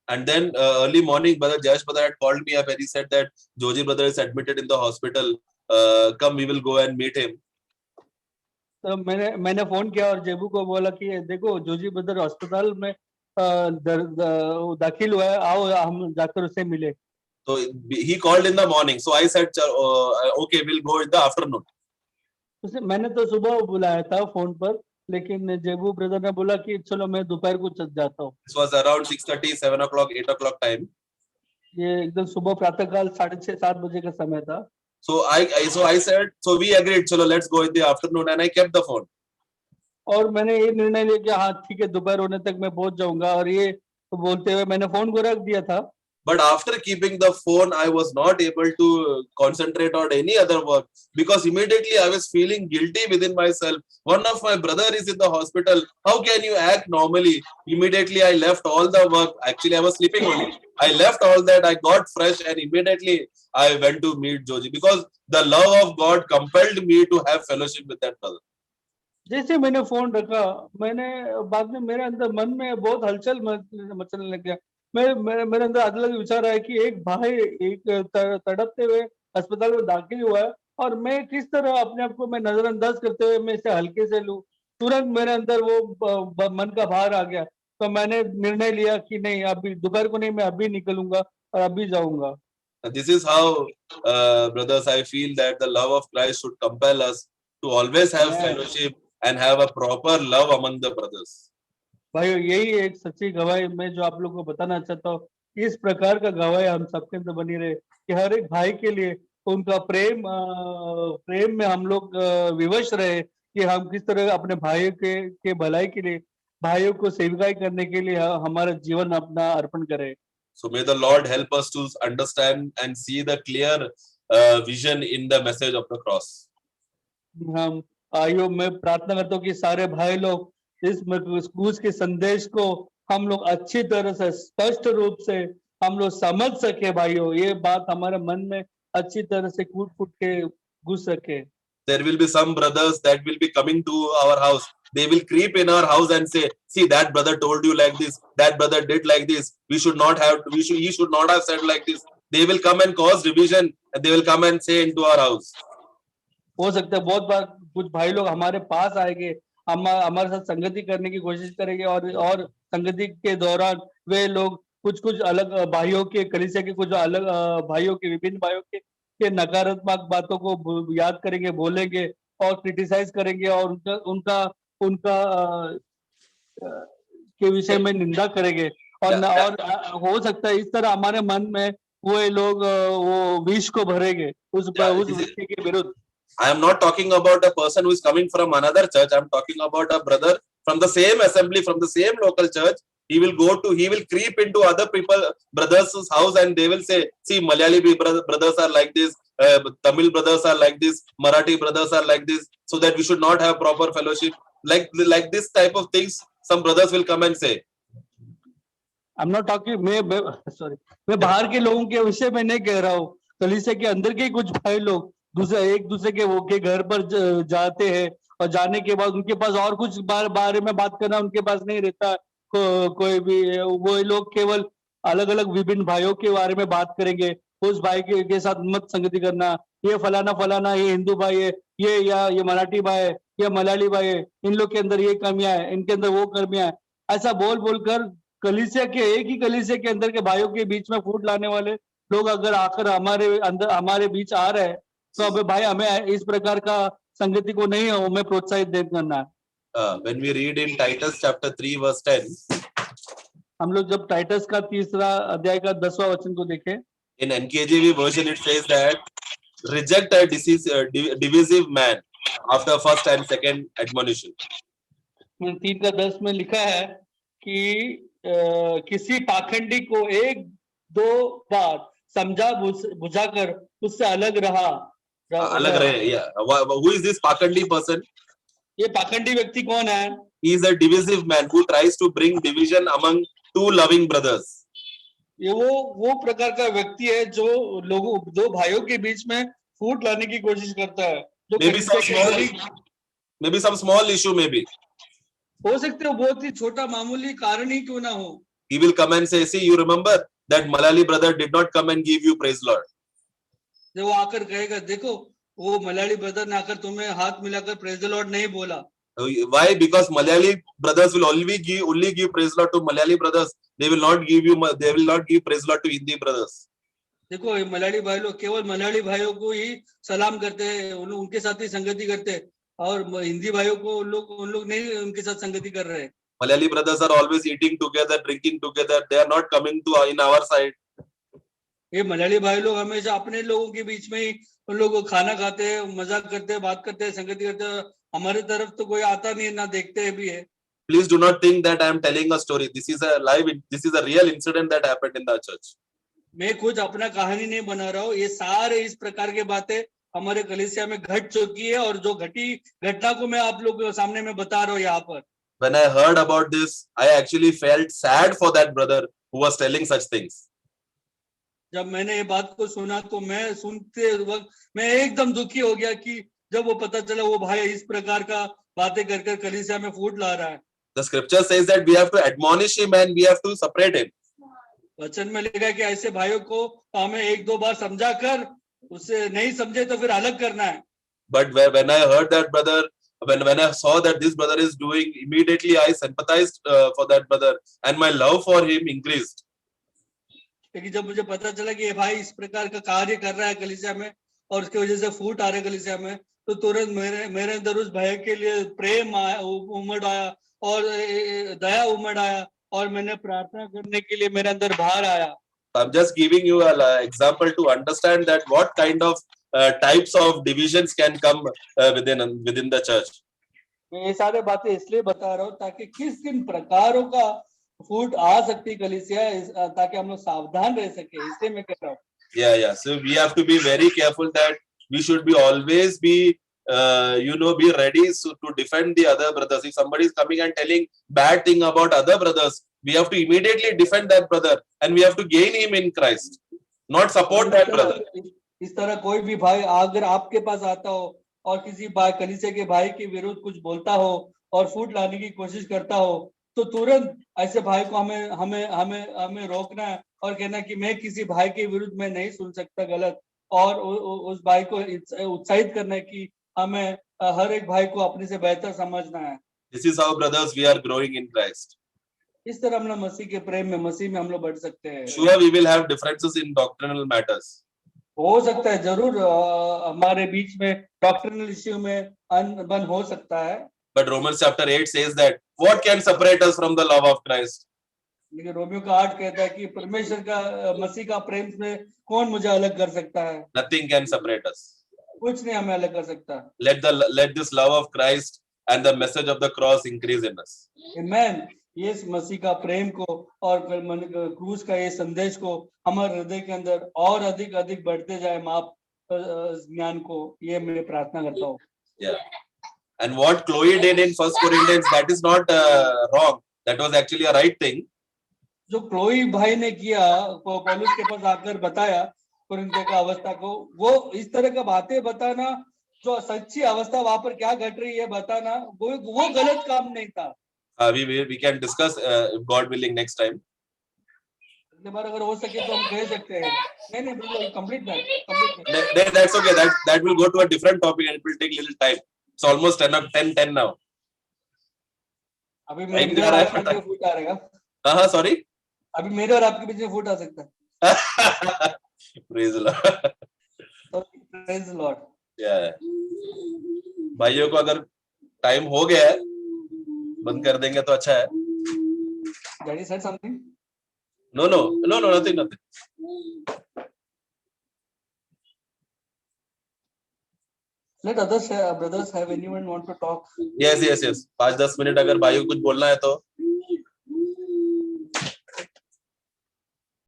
And then early morning, brother Jayesh brother had called me up and he said that Joji brother is admitted in the hospital. Come, we will go and meet him. तो मैंने फोन किया और जेबू को बोला कि देखो जोजी ब्रदर अस्पताल में दाखिल हुआ है, आओ हम जाकर उससे मिले। So he called in the morning. So I said, okay, we'll go in the afternoon. मैंने तो सुबह बुलाया था फोन पर, लेकिन जेबू ब्रदर ने बोला कि चलो मैं दोपहर को जाता हूँ। This was around 6:30, 7 o'clock, 8 o'clock time. ये एकदम सुबह प्रातःकाल 6:30-7 बजे का समय था। So I said, so we agreed, chalo let's go in the afternoon, and I kept the phone. और मैंने ये निर्णय लिया कि हाँ ठीक है, दोपहर होने तक मैं पहुंच जाऊंगा, और ये बोलते हुए मैंने फोन को रख दिया था। But after keeping the phone, I was not able to concentrate on any other work because immediately I was feeling guilty within myself. One of my brother is in the hospital. How can you act normally? Immediately I left all the work. Actually, I was sleeping only. I left all that. I got fresh and immediately I went to meet Joji because the love of God compelled me to have fellowship with that brother. जैसे मैंने phone रखा, मैंने बाद में मेरे अंदर मन में बहुत हलचल मचने लग गया। मेरे अंदर अलग विचार आया कि एक भाई एक तड़पते हुए अस्पताल में दाखिल हुआ है और मैं किस तरह अपने आप को मैं नजरअंदाज करते हुए मैं इसे हल्के से लूं। तुरंत मेरे अंदर वो मन का भार आ गया, तो मैंने निर्णय लिया कि नहीं, अभी दोपहर को नहीं, मैं अभी निकलूंगा और अभी जाऊंगा। This is how, brothers, I feel that the love of Christ should compel us to always have fellowship and have a proper love among the brothers. भाइयों, यही एक सच्ची गवाही मैं जो आप लोग को बताना चाहता हूँ। इस प्रकार का गवाही हम सबके अंदर बनी रहे कि हर एक भाई के लिए उनका प्रेम में हम लोग विवश रहे कि हम किस तरह अपने भाइयों के भलाई के लिए, भाइयों को सेवकाई करने के लिए हमारा जीवन अपना अर्पण करें। So may the Lord help us to understand and see the clear vision in the message of the cross. हम आइयो, मैं प्रार्थना करता हूँ कि सारे भाई लोग इस क्रूस के संदेश को हम लोग अच्छी तरह से स्पष्ट रूप से हम लोग समझ सके। भाइयों, ये बात हमारे मन में अच्छी तरह से कूट के घुस सके। There will be some brothers that will be coming to our house. They will creep in our house and say, see, that brother told you like this, that brother did like this, he should not have said like this. They will come and cause division and they will come and say into our house. हो सकता है बहुत बार कुछ भाई लोग हमारे पास आएंगे, हमारे साथ संगति करने की कोशिश करेंगे और संगति के दौरान वे लोग कुछ अलग भाइयों के कलीसिया के कुछ अलग भाइयों के विभिन्न भाइयों के नकारात्मक बातों को याद करेंगे, बोलेंगे और क्रिटिसाइज करेंगे और उनका के विषय में निंदा करेंगे और हो सकता है इस तरह हमारे मन में वो लोग वो विष को भरेंगे उस व्यक्ति के विरुद्ध। I am not talking about a person who is coming from another church. I am talking about a brother from the same assembly, from the same local church. He will creep into other brothers' house and they will say, see, Malayali brothers are like this, Tamil brothers are like this, Marathi brothers are like this, so that we should not have proper fellowship. Like this type of things, some brothers will come and say. I am not talking, मैं बाहर के लोगों के विषय में नहीं कह रहा हूँ। कलीसिया के अंदर के कुछ भाई लोग एक दूसरे के घर पर जाते हैं, और जाने के बाद उनके पास और कुछ बारे में बात करना उनके पास नहीं रहता। कोई भी वो लोग केवल अलग अलग विभिन्न भाइयों के बारे में बात करेंगे। उस भाई के साथ मत संगति करना, ये फलाना ये हिंदू भाई है, ये मराठी भाई है, ये मलयाली भाई है, इन लोग के अंदर ये कमियां है, इनके अंदर वो कमियां है। ऐसा बोल बोलकर कलीसिया के एक ही कलीसिया के अंदर के भाइयों के बीच में फूट लाने वाले लोग अगर आकर हमारे बीच आ रहे हैं, तो अबे भाई हमें इस प्रकार का संगति को नहीं हमें प्रोत्साहित दे करना है। When we read in Titus chapter 3 verse 10, हम लोग जब टाइटस का 3 अध्याय का 10वां वचन को देखें, in NKJV version it says that reject a divisive man after first and second admonition. 3 का 10 में लिखा है कि किसी पाखंडी को 1-2 बार समझा बुझाकर उससे अलग रहे. Yeah. Who is this Pakandi person? ये पाखंडी व्यक्ति कौन है? He is a divisive man who tries to bring division among two loving brothers. ये वो प्रकार का व्यक्ति है जो दो भाइयों के बीच में फूट लाने की कोशिश करता है। जो maybe some small issue maybe. हो सकते हो बहुत ही छोटा मामूली कारण ही क्यों ना हो। He will come and say, see, you remember that Malayali brother did not come and give you praise Lord. जब वो आकर कहेगा, देखो वो मलयाली ब्रदर ने आकर तुम्हें हाथ मिलाकर प्रेज द लॉर्ड नहीं बोला। Why? Because Malayali brothers will only give praise Lord to Malayali brothers. They will not give praise Lord to Hindi brothers. देखो मलयाली भाई लोग केवल मलयाली भाइयों को ही सलाम करते हैं, उनके साथ ही संगति करते हैं, और हिंदी भाइयों को उन लोग नहीं उनके साथ संगति कर रहे हैं। Malayali brothers are always eating together, drinking together. They are not coming to in our side. ये मलयाली भाई लोग हमेशा अपने लोगों के बीच में ही उन लोग खाना खाते हैं, मजाक करते हैं, बात करते हैं, संगति करते हैं। हमारे तरफ तो कोई आता नहीं, ना देखते भी है। Please do not think that I am telling a story. This is a real incident that happened in the church. मैं कुछ अपना कहानी नहीं बना रहा हूँ, ये सारे इस प्रकार के बातें हमारे कलीसिया में घट चुकी है, और जो घटना को मैं आप लोगों के सामने में बता रहा हूँ यहाँ पर। When I heard about this, I actually felt sad for that brother who was telling such things. जब मैंने ये बात को सुना तो मैं सुनते वक्त मैं एकदम दुखी हो गया कि जब वो पता चला वो भाई इस प्रकार का बातें कर कर कलीसिया में फूट ला रहा है। The scripture says that we have to admonish him and we have to separate him. वचन में लिखा है कि ऐसे भाइयों को हमें 1-2 बार समझा कर, उससे नहीं समझे तो फिर अलग करना है। But when I heard that brother, when I saw that this brother is doing, immediately I sympathized for that brother and my love for him increased. लेकिन जब मुझे पता चला कि ये भाई इस प्रकार का कार्य कर रहा है कलीसिया में और उसकी वजह से फूट आ रहे कलीसिया में, तो तुरंत मेरे अंदर उस भाई के लिए प्रेम उमड़ आया और दया उमड़ आया, और मैंने प्रार्थना करने के लिए मेरे अंदर बाहर आया। I'm just giving you an example to understand that what kind of types of divisions can come within the church. मैं ये सारे बातें इसलिए बता रहा हूँ ताकि किन प्रकारों का फूट आ सकती कलीसिया, ताकि हम लोग सावधान रह सके, इसलिए मैं कह रहा हूँ। Yeah. So we have to be very careful that we should be always be be ready to defend the other brothers. If somebody is coming and telling bad thing about other brothers, we have to immediately defend that brother and we have to gain him in Christ, not support that brother. इस तरह कोई भी भाई अगर आपके पास आता हो और किसी कलीसिया के भाई के विरुद्ध कुछ बोलता हो और फूट लाने की कोशिश करता हो, तो तुरंत ऐसे भाई को हमें रोकना है और कहना कि मैं किसी भाई के विरुद्ध में नहीं सुन सकता गलत, और उस भाई को उत्साहित करना है कि हमें हर एक भाई को अपने से बेहतर समझना है। This is how brothers we are growing in Christ. इस तरह हम लोग मसीह के प्रेम में, मसीह में हम लोग बढ़ सकते हैं। Sure, we will have differences in doctrinal matters. हो सकता है जरूर हमारे बीच में डॉक्ट्रिनल इश्यू में अनबन हो सकता है। But Romans chapter 8 says that what can separate us from the love of Christ? लेकिन रोमियो का 8 कहता है कि परमेश्वर का मसीह का प्रेम में कौन मुझे अलग कर सकता है? Nothing can separate us. कुछ नहीं हमें अलग कर सकता। Let this love of Christ and the message of the cross increase in us. Amen. ये मसीह का प्रेम को और क्रूस का ये संदेश को हमारे हृदय के अंदर और अधिक अधिक बढ़ते जाए, माप ज्ञान को, ये मैं प्रार्थना करता हूँ। Yeah. And what Chloe did in 1 Corinthians, that is not wrong. That was actually a right thing. जो क्लोई भाई ने किया, पौलुस के पास आकर बताया कुरिन्थियों का अवस्था को, वो इस तरह का बातें बताना, जो सच्ची अवस्था वहां पर क्या घट रही है बताना, वो गलत काम नहीं था। we can discuss God willing next time. अगली बार अगर हो सके तो हम कह सकते हैं। नहीं brother, complete That's okay. That will go to a different topic and it will take little time. It's almost 10 now. अभी Time मेरे जा और रहा आपके बीच है। में फूट आ रहेगा। हाँ, sorry. अभी मेरे और आपके बीच में फूट आ सकता है। Praise the Lord. Praise the Lord. Yeah. भाइयों को अगर टाइम हो गया है, बंद कर देंगे तो अच्छा है। Daddy said something? No, nothing. Let others brothers have anyone want to talk? Yes. 5-10 minute अगर भाइयों को कुछ बोलना है तो